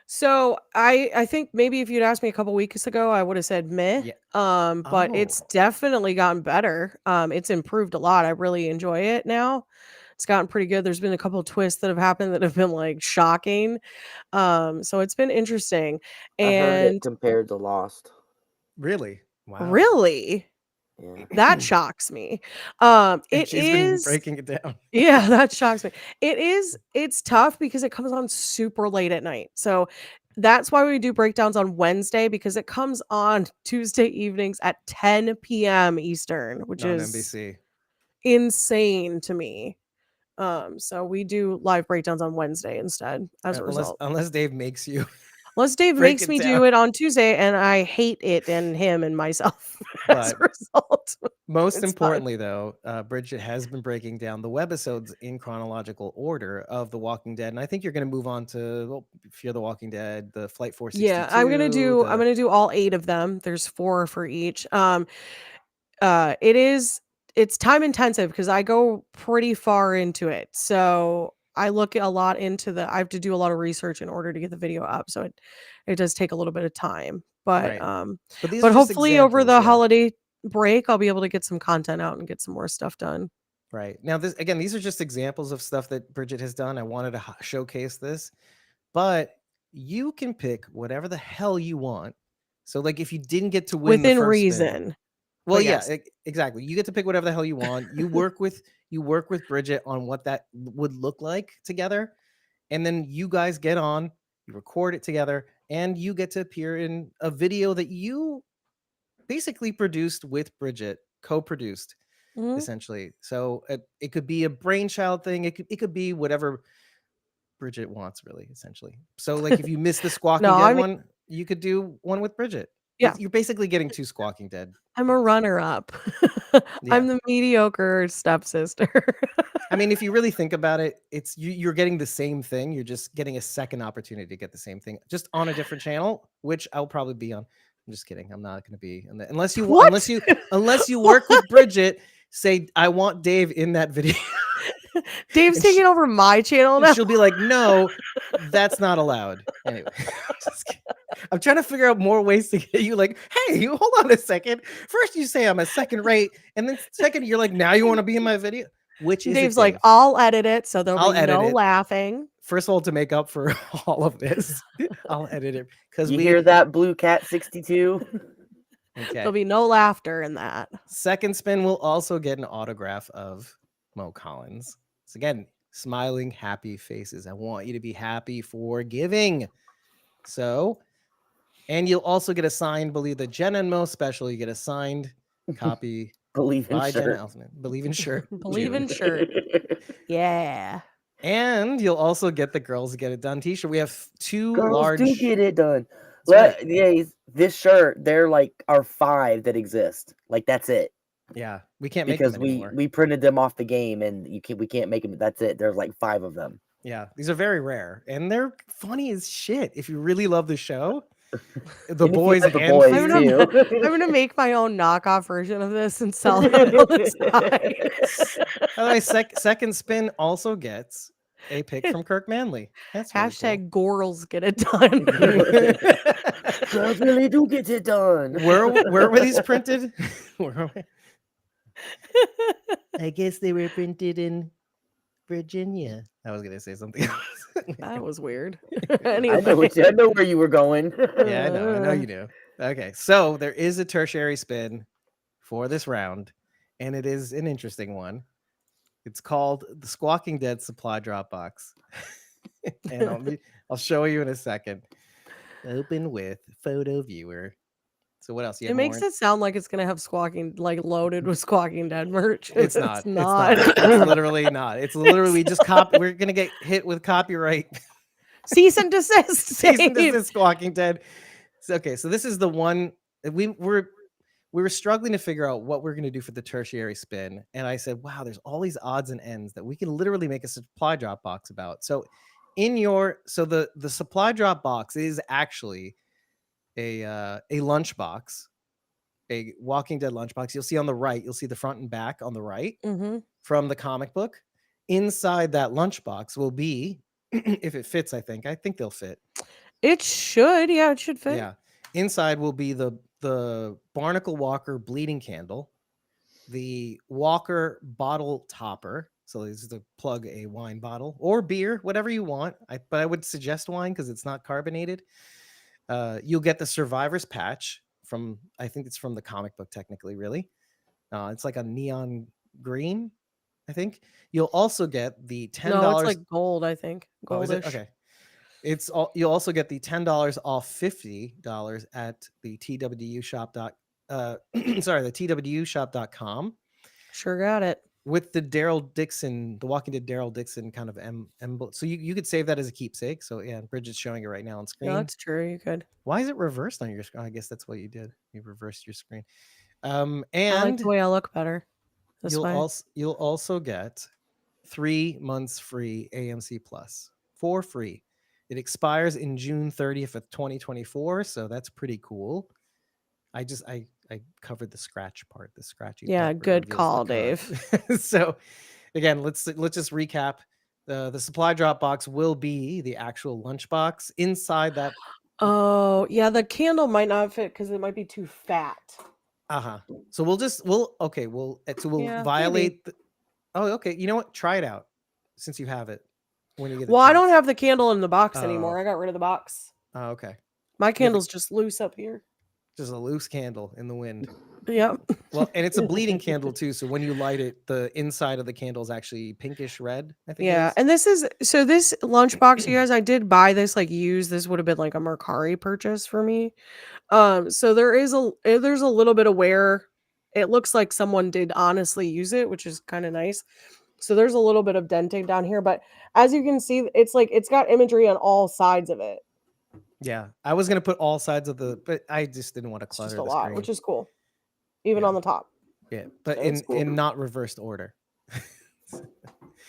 so I think maybe if you'd asked me a couple weeks ago, I would have said meh. Yeah. But it's definitely gotten better. It's improved a lot. I really enjoy it now. It's gotten pretty good. There's been a couple of twists that have happened that have been like shocking. So it's been interesting. And I heard it compared to Lost. Really? Wow. Really? Yeah. That shocks me. She's been breaking it down. Yeah, that shocks me. It's tough because it comes on super late at night. So that's why we do breakdowns on Wednesday, because it comes on Tuesday evenings at 10 p.m. Eastern, which is NBC. Insane to me. So we do live breakdowns on Wednesday instead as a result. Unless Dave makes you. Unless Dave makes me do it on Tuesday, and I hate it and him and myself as a result. Most importantly, though, Bridget has been breaking down the webisodes in chronological order of The Walking Dead, and I think you're going to move on to Fear the Walking Dead, the Flight 462. Yeah, I'm gonna do all 8 of them. There's 4 for each. It's time intensive because I go pretty far into it. So I look a lot into I have to do a lot of research in order to get the video up. So it does take a little bit of time. But but hopefully over the holiday break, I'll be able to get some content out and get some more stuff done. Right. Now, these are just examples of stuff that Bridget has done. I wanted to showcase this, but you can pick whatever the hell you want. So like if you didn't get to win within reason. Well, yes. Exactly. You get to pick whatever the hell you want. You work with Bridget on what that would look like together. And then you guys get on, you record it together, and you get to appear in a video that you basically produced with Bridget, co-produced, essentially. So it could be a brainchild thing. It could be whatever Bridget wants, really, essentially. So like if you miss the Squawking Dead one, you could do one with Bridget. Yeah, you're basically getting 2 Squawking Dead. I'm a runner-up. I'm the mediocre stepsister. I mean, if you really think about it, it's you're getting the same thing. You're just getting a second opportunity to get the same thing, just on a different channel, which I'll probably be on. I'm just kidding. I'm not going to be on that unless you work with Bridget. Say I want Dave in that video. Dave's taking over my channel now. She'll be like, no, that's not allowed. Anyway, I'm trying to figure out more ways to get you like, hey, you hold on a second. First you say I'm a second rate, and then second you're like, now you want to be in my video? Which is Dave's like, I'll edit it so there'll be no laughing. First of all, to make up for all of this, I'll edit it because we hear that, Blue Cat 62. Okay. There'll be no laughter in that. Second spin will also get an autograph of Mo Collins. So again, smiling, happy faces. I want you to be happy for giving. So, and you'll also get a signed, believe the Jen and Mo special. You get a signed copy Believe in By Jenna shirt. Elfman. Believe in shirt. Believe in June. shirt. Yeah. And you'll also get the Girls Get It Done t-shirt. We have two Girls large. do get it done. That's right. Yeah, this shirt, there like are 5 that exist. Like that's it. Yeah, we can't make them anymore. We printed them off the game, and we can't make them. That's it. There's like 5 of them. Yeah, these are very rare, and they're funny as shit. If you really love the show, the boys like and boys too. I'm gonna make my own knockoff version of this and sell it on the side. By the way, second spin also gets a pick from Kirk Manley. That's really Hashtag girls get it done. cool. Girls really do get it done. Where were these printed? I guess they were printed in Virginia. I was gonna say something else. That was weird. Anyway. I know where you were going. Yeah, I know you do. Okay, so there is a tertiary spin for this round, and it is an interesting one. It's called the Squawking Dead Supply Drop Box. And I'll show you in a second. Open with photo viewer. So what else? It makes it sound like it's gonna have loaded with Squawking Dead merch. It's not. It's not. It's literally not. It's literally just we're gonna get hit with copyright. Cease and desist. Cease and desist. Squawking Dead. Okay, so this is the one we were struggling to figure out what we're going to do for the tertiary spin. And I said, wow, there's all these odds and ends that we can literally make a supply drop box about. So the supply drop box is actually a lunch box, a Walking Dead lunch box. You'll see on the right, you'll see the front and back on the right from the comic book. Inside that lunch box will be, if it fits, I think they'll fit. It should. Yeah, it should fit. Yeah. Inside will be the Barnacle Walker bleeding candle, the Walker bottle topper. So this is to plug a wine bottle or beer, whatever you want. But I would suggest wine because it's not carbonated. You'll get the Survivor's patch I think it's from the comic book, technically, really. It's like a neon green, I think. You'll also get the $10. No, it's like gold, I think. Goldish. Oh, is it? Okay. You'll also get the $10 off $50 at the TWU shop. The TWUshop.com. Sure got it. With the Daryl Dixon, the Walking Dead Daryl Dixon kind of emblem. So you could save that as a keepsake. So yeah, Bridget's showing it right now on screen. No, that's true. You could. Why is it reversed on your screen? I guess that's what you did. You reversed your screen. And I like the way I look better. You'll also get 3 months free AMC Plus for free. It expires in June 30th of 2024, so that's pretty cool. I covered the scratch part, the scratchy. Yeah, good call, Dave. So again, let's just recap. The supply drop box will be the actual lunch box. Inside that. Oh yeah, the candle might not fit because it might be too fat. So we'll violate. Okay. You know what? Try it out since you have it. When you get I don't have the candle in the box anymore. I got rid of the box. Oh, okay. My candle's just loose up here. Just a loose candle in the wind. Yep. Well, and it's a bleeding candle too. So when you light it, the inside of the candle is actually pinkish red, I think. Yeah. And this lunchbox, you guys, I did buy this used. This would have been like a Mercari purchase for me. So there's a little bit of wear. It looks like someone did honestly use it, which is kind of nice. So there's a little bit of denting down here, but as you can see, it's got imagery on all sides of it. Yeah, I was gonna put all sides of but I just didn't want to clutter the screen, which is cool, even on the top. Yeah, but in not reversed order.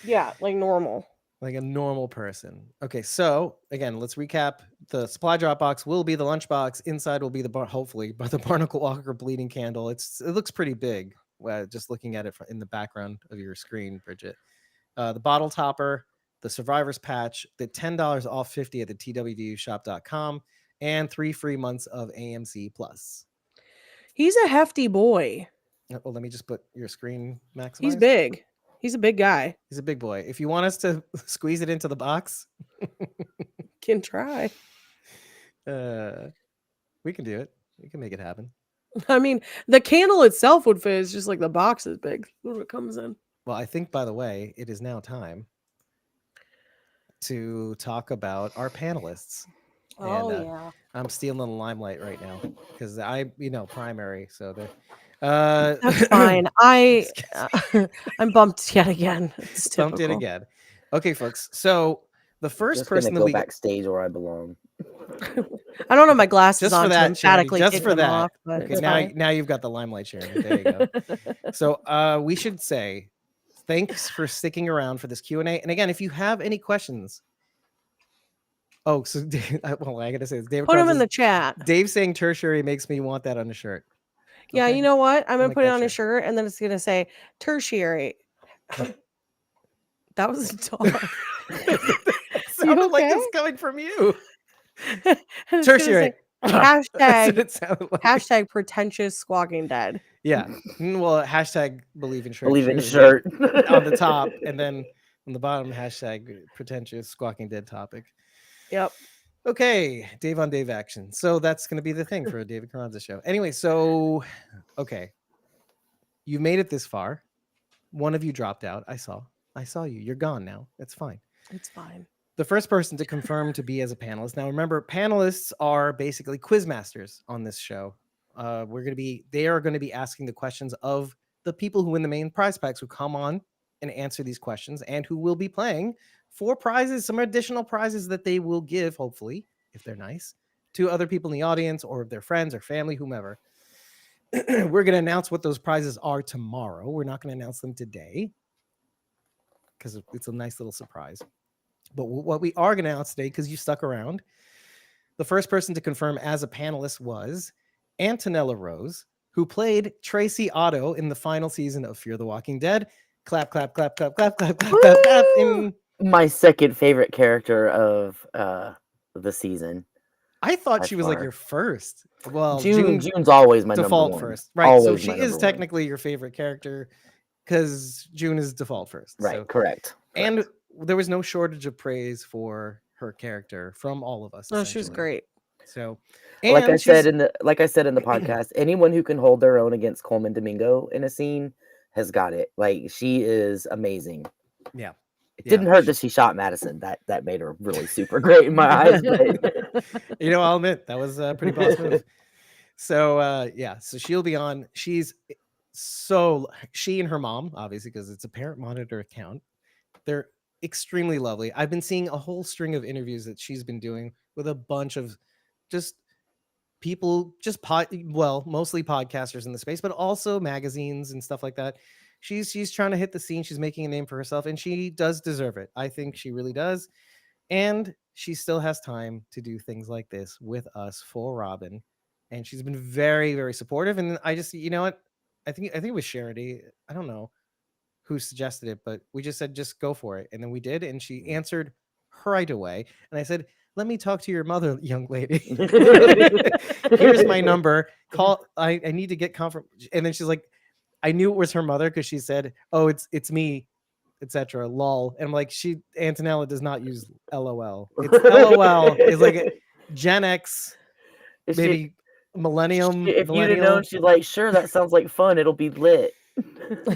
Yeah, like normal. Like a normal person. Okay, so again, let's recap. The supply drop box will be the lunch box. Inside will be hopefully the Barnacle Walker bleeding candle. It looks pretty big. Just looking at it in the background of your screen, Bridget. The bottle topper, the Survivor's patch, the $10 off $50 at the TWUshop.com, and 3 free months of AMC Plus. He's a hefty boy. Well, let me just put your screen maximized. He's big. He's a big guy. He's a big boy. If you want us to squeeze it into the box, can try. We can do it. We can make it happen. I mean, the candle itself would fit. It's just like the box is big when it comes in. Well, I think, by the way, it is now time to talk about our panelists. Oh, yeah. I'm stealing the limelight right now because primary. So That's fine. I'm bumped yet again. It's bumped yet typical. again. Okay, folks. So the first Just person gonna that go we backstage where I belong. I don't have my glasses just on for to that, Sharon, emphatically just take for them that. off, but Okay, it's fine. now you've got the limelight, Sharon. There you go. So we should say thanks for sticking around for this Q&A. And again, if you have any questions, I gotta say this. David Put them in says, the chat. Dave saying tertiary makes me want that on a shirt. Yeah, Okay. you know what? I'm gonna like put it that on a shirt. shirt, and then it's gonna say tertiary. That was a dog. It sounded like it's coming from you. And it's Tertiary. gonna say That's what it sounded like. hashtag pretentious squawking dead. Yeah. Well, hashtag believe in shirt. Believe in too, shirt. on the top, and then on the bottom, hashtag pretentious squawking dead topic. Yep. Okay, Dave on Dave action. So that's going to be the thing for a David Carranza show. Anyway, so okay, you made it this far. One of you dropped out. I saw you. You're gone now. It's fine. It's fine. The first person to confirm to be as a panelist. Now, remember, panelists are basically quiz masters on this show. They are going to be asking the questions of the people who win the main prize packs, who come on and answer these questions, and who will be playing for prizes, some additional prizes that they will give, hopefully, if they're nice, to other people in the audience or their friends or family, whomever. We're going to announce what those prizes are tomorrow. We're not going to announce them today because it's a nice little surprise. But what we are going to announce today, because you stuck around, the first person to confirm as a panelist was Antonella Rose, who played Tracy Otto in the final season of Fear the Walking Dead. Clap, clap, clap, clap, clap, clap, clap, clap, clap. My second favorite character of the season. I thought she was like your first. Well, June's always my default number one. first, right? Always so she is technically your favorite character because June is default first, right? So, correct. And there was no shortage of praise for her character from all of us. No, she was great. So, like I said in the podcast, anyone who can hold their own against Coleman Domingo in a scene has got it. Like, she is amazing. Yeah. It didn't hurt that she shot Madison. That made her really super great in my eyes. But... I'll admit that was a pretty boss move. So so she'll be on. She and her mom, obviously, because it's a parent monitor account. They're extremely lovely. I've been seeing a whole string of interviews that she's been doing with a bunch of just people, mostly podcasters in the space, but also magazines and stuff like that. She's trying to hit the scene. She's making a name for herself, and she does deserve it. I think she really does. And she still has time to do things like this with us for Robin. And she's been very, very supportive. And I just, you know what? I think it was Charity. I don't know who suggested it, but we just said, just go for it. And then we did. And she answered right away. And I said, let me talk to your mother, young lady. Here's my number. Call. I need to get confirmation. And then she's like, I knew it was her mother because she said, oh, it's me, etc. Lol. And I'm like, Antonella does not use LOL. It's LOL is like a Gen X, maybe millennium. If you'd have known, she's like, sure, that sounds like fun. It'll be lit.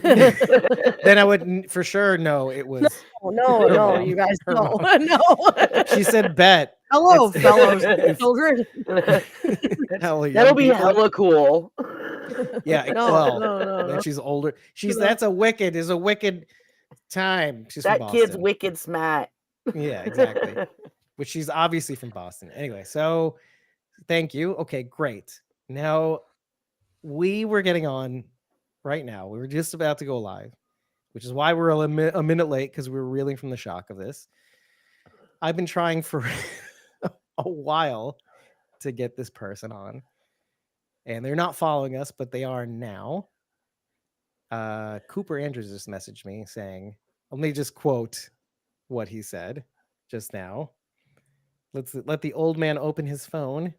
Then I would for sure know it was. No, you guys know. No. She said, bet. Hello, fellow children. That'll be hella cool. Yeah, no. Then she's older. That's a wicked time. She's that from Boston. Kid's wicked smart. Yeah, exactly. Which she's obviously from Boston. Anyway, so thank you. Okay, great. Now we were getting on right now. We were just about to go live, which is why we're a minute late, because we were reeling from the shock of this. I've been trying for a while to get this person on, and they're not following us, but they are now. Cooper Andrews just messaged me saying, let me just quote what he said just now. Let the old man open his phone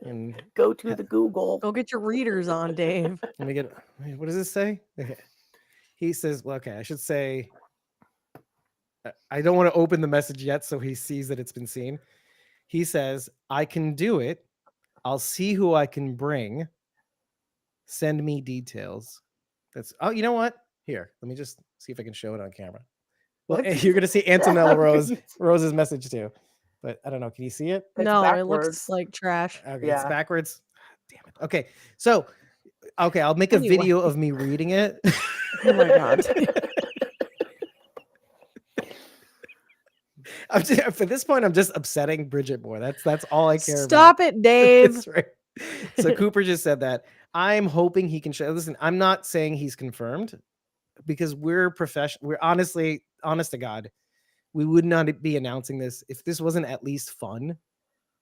and go to the Google. Go get your readers on, Dave. Let me get. What does this say? Okay. He says, well, okay, I should say, I don't want to open the message yet so he sees that it's been seen. He says, I can do it. I'll see who I can bring. Send me details. Oh, you know what? Here, let me just see if I can show it on camera. Well, you're going to see Antonella Rose's message too. But I don't know. Can you see it? No, it looks like trash. Okay, It's backwards. Damn it. Okay, so Okay, I'll make a video of me reading it. Oh my god. For this point, I'm just upsetting Bridget more. That's all I care about. Stop it, Dave. That's right. So Cooper just said that. I'm hoping he can show. Listen, I'm not saying he's confirmed because we're professional. We're honest to God, we would not be announcing this if this wasn't at least fun.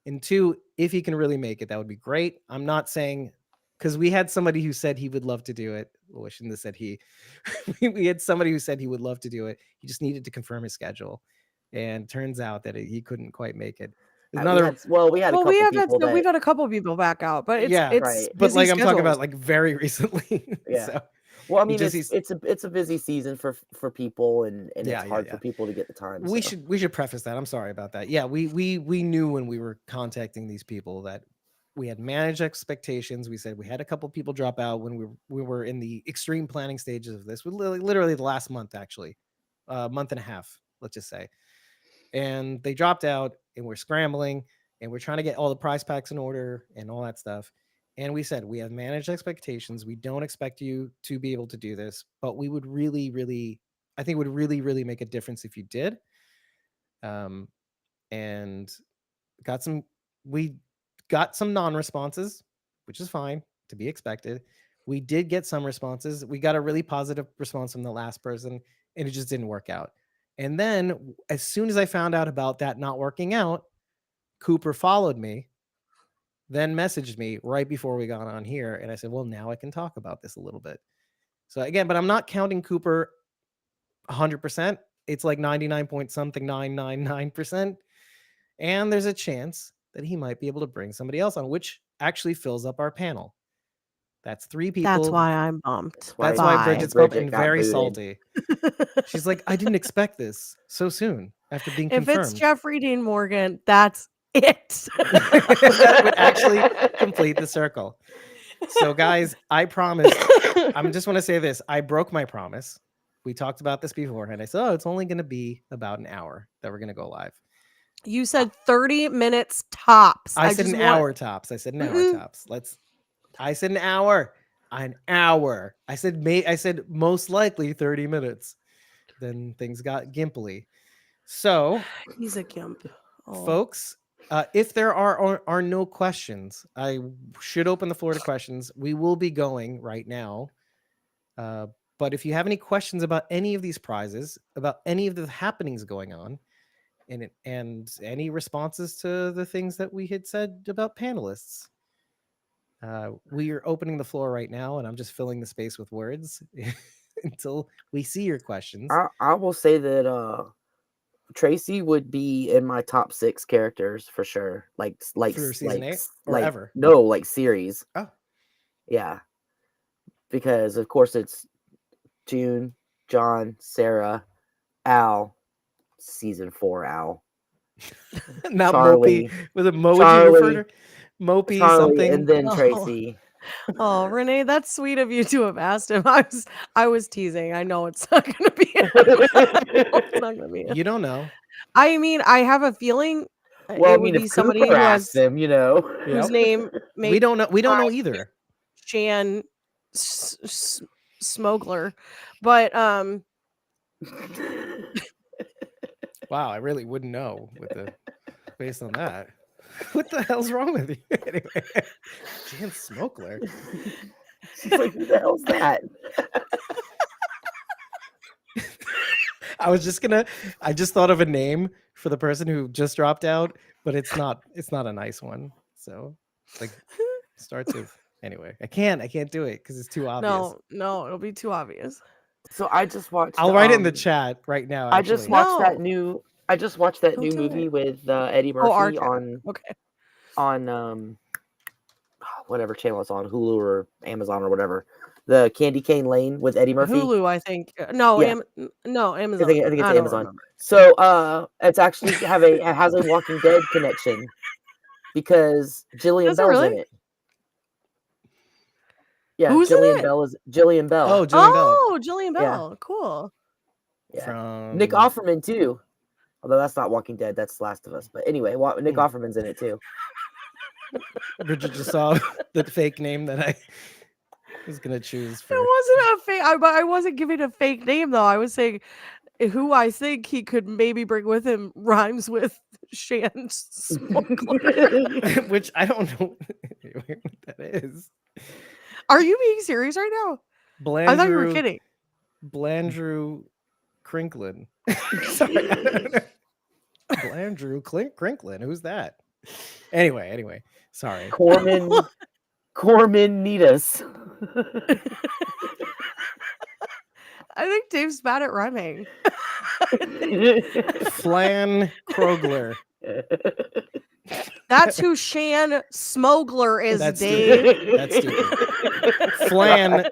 And two, if he can really make it, that would be great. I'm not saying, because we had somebody who said he would love to do it. Oh, I shouldn't have said he. We had somebody who said he would love to do it. He just needed to confirm his schedule. And turns out that he couldn't quite make it. We had a couple people we've had a couple people back out, but it's right. But like I'm talking about like very recently. Yeah. So, well, I mean, it's a busy season for people, and it's hard for people to get the time. We should preface that. I'm sorry about that. Yeah, we knew when we were contacting these people that we had managed expectations. We said we had a couple people drop out when we were in the extreme planning stages of this. We literally the last month, actually, month and a half, let's just say. And they dropped out, and we're scrambling, and we're trying to get all the prize packs in order and all that stuff. And we said, we have managed expectations. We don't expect you to be able to do this, but we would really, really, I think it would really, really make a difference if you did. And we got some non-responses, which is fine, to be expected. We did get some responses. We got a really positive response from the last person, and it just didn't work out. And then as soon as I found out about that not working out, Cooper followed me, then messaged me right before we got on here. And I said, well, now I can talk about this a little bit. So again, but I'm not counting Cooper 100%. It's like 99.999%. And there's a chance that he might be able to bring somebody else on, which actually fills up our panel. That's 3 people. That's why I'm bummed. That's why Bridget's been very salty. She's like, I didn't expect this so soon after being confirmed. If it's Jeffrey Dean Morgan, that's it. That would actually complete the circle. So guys, I promise. I just want to say this. I broke my promise. We talked about this beforehand. I said, it's only going to be about an hour that we're going to go live. You said 30 minutes tops. I said an hour tops. I said an hour tops. I said an hour. An hour. I said most likely 30 minutes. Then things got gimply. So he's a gimp. Folks, if there are no questions, I should open the floor to questions. We will be going right now. But if you have any questions about any of these prizes, about any of the happenings going on, and any responses to the things that we had said about panelists, we are opening the floor right now, and I'm just filling the space with words until we see your questions. I will say that Tracy would be in my top 6 characters for sure. Like for season 8 or like, ever? No, like series. Oh, yeah, because of course it's June, John, Sarah, Al. Season 4 Al. Not Charlie. Mopey. Was it Moji? Mopey Charlie, something. And then Tracy. Oh, Renee, that's sweet of you to have asked him. I was teasing. I know it's not going to be. It's not going to be. You don't know. I mean, I have a feeling. Well, it would be somebody who has them, whose name. We don't know. We don't know either. Shan Smogler, but Wow, I really wouldn't know based on that. What the hell's wrong with you? Anyway, Jan Smokler. She's like, who the hell's that? I just thought of a name for the person who just dropped out, but it's not a nice one. So like starts with anyway. I can't do it because it's too obvious. No, it'll be too obvious. So I just watched. I'll write it in the chat right now. I just watched that new movie with Eddie Murphy on whatever channel it's on, Hulu or Amazon or whatever. The Candy Cane Lane with Eddie Murphy. Hulu, I think. No, Yeah. Amazon. I think it's Amazon. So it's actually has a Walking Dead connection because Jillian Bell's in it. Yeah, Who's Jillian in Bell is Jillian Bell. Oh, Jillian Bell. Oh, Jillian Bell. Cool. Yeah. From Nick Offerman too. Although that's not Walking Dead, that's Last of Us. But anyway, Nick Offerman's in it too. Bridget just saw the fake name that I was gonna choose for. It wasn't a fake. I wasn't giving a fake name though. I was saying who I think he could maybe bring with him rhymes with Shan Smuggler. Which I don't know what that is. Are you being serious right now? I thought you were kidding. Blandrew Crinklin. Sorry. Blandrew Crinklin. Who's that? Anyway. Sorry. Corman Needus. I think Dave's bad at rhyming. Flan Krogler. That's who Shan Smogler is, That's Dave. Stupid. That's stupid. Flan,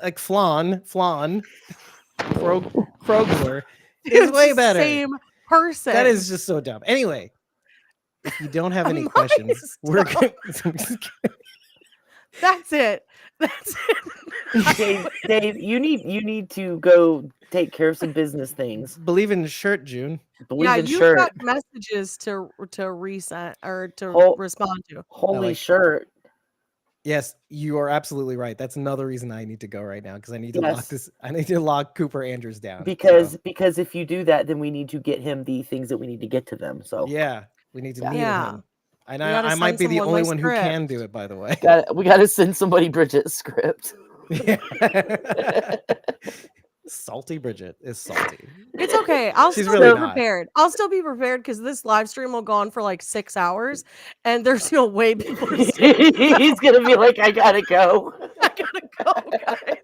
like Flan, Krogler is way better. Same person. That is just so dumb. Anyway, if you don't have any questions, we're going That's it. That's it. Dave, you need to go take care of some business things. Believe in shirt, June. Believe in you've shirt. got messages to resend or to respond to. Holy shirt. Yes, you are absolutely right. That's another reason I need to go right now because I need to lock this. I need to lock Cooper Andrews down. Because if you do that, then we need to get him the things that we need to get to them. So yeah, we need to meet him. And I might be the only one who can do it, by the way. We got to send somebody Bridget's script. Salty Bridget is salty. It's okay. I'll She's still really be prepared. I'll still be prepared because this live stream will go on for like 6 hours, and there's no way people are He's gonna be like, I gotta go. I gotta go, guys.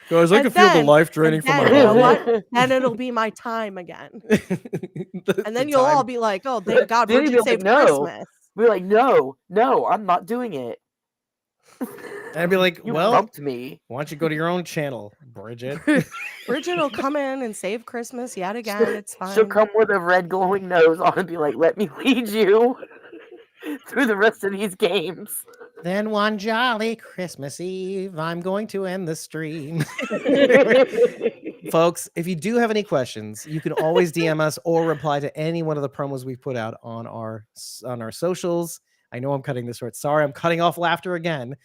Guys, I can feel the life draining from my body. And it'll be my time again. And then you'll all be like, oh, thank God Bridget saved Christmas. We're like, no, I'm not doing it. And I'd be like, you well, bumped me. Why don't you go to your own channel, Bridget? Bridget will come in and save Christmas yet again. It's fine. She'll come with a red glowing nose on and be like, let me lead you through the rest of these games. Then one jolly Christmas Eve, I'm going to end the stream. Folks, if you do have any questions, you can always DM us or reply to any one of the promos we've put out on our socials. I know I'm cutting this short. Sorry, I'm cutting off laughter again.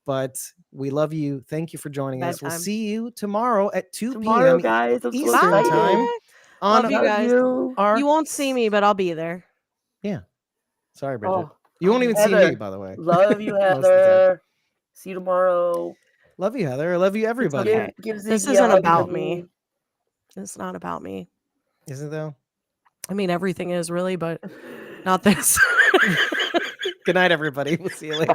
But we love you. Thank you for joining us. We'll see you tomorrow at 2 p.m. guys. Eastern time. Love you guys. You won't see me, but I'll be there. Yeah. Sorry, Bridget. You won't even see me, by the way. Love you, Heather. See you tomorrow. Love you, Heather. I love you, everybody. Okay. This isn't about me. It's not about me. Is it, though? I mean, everything is really, but not this. Good night, everybody. We'll see you later.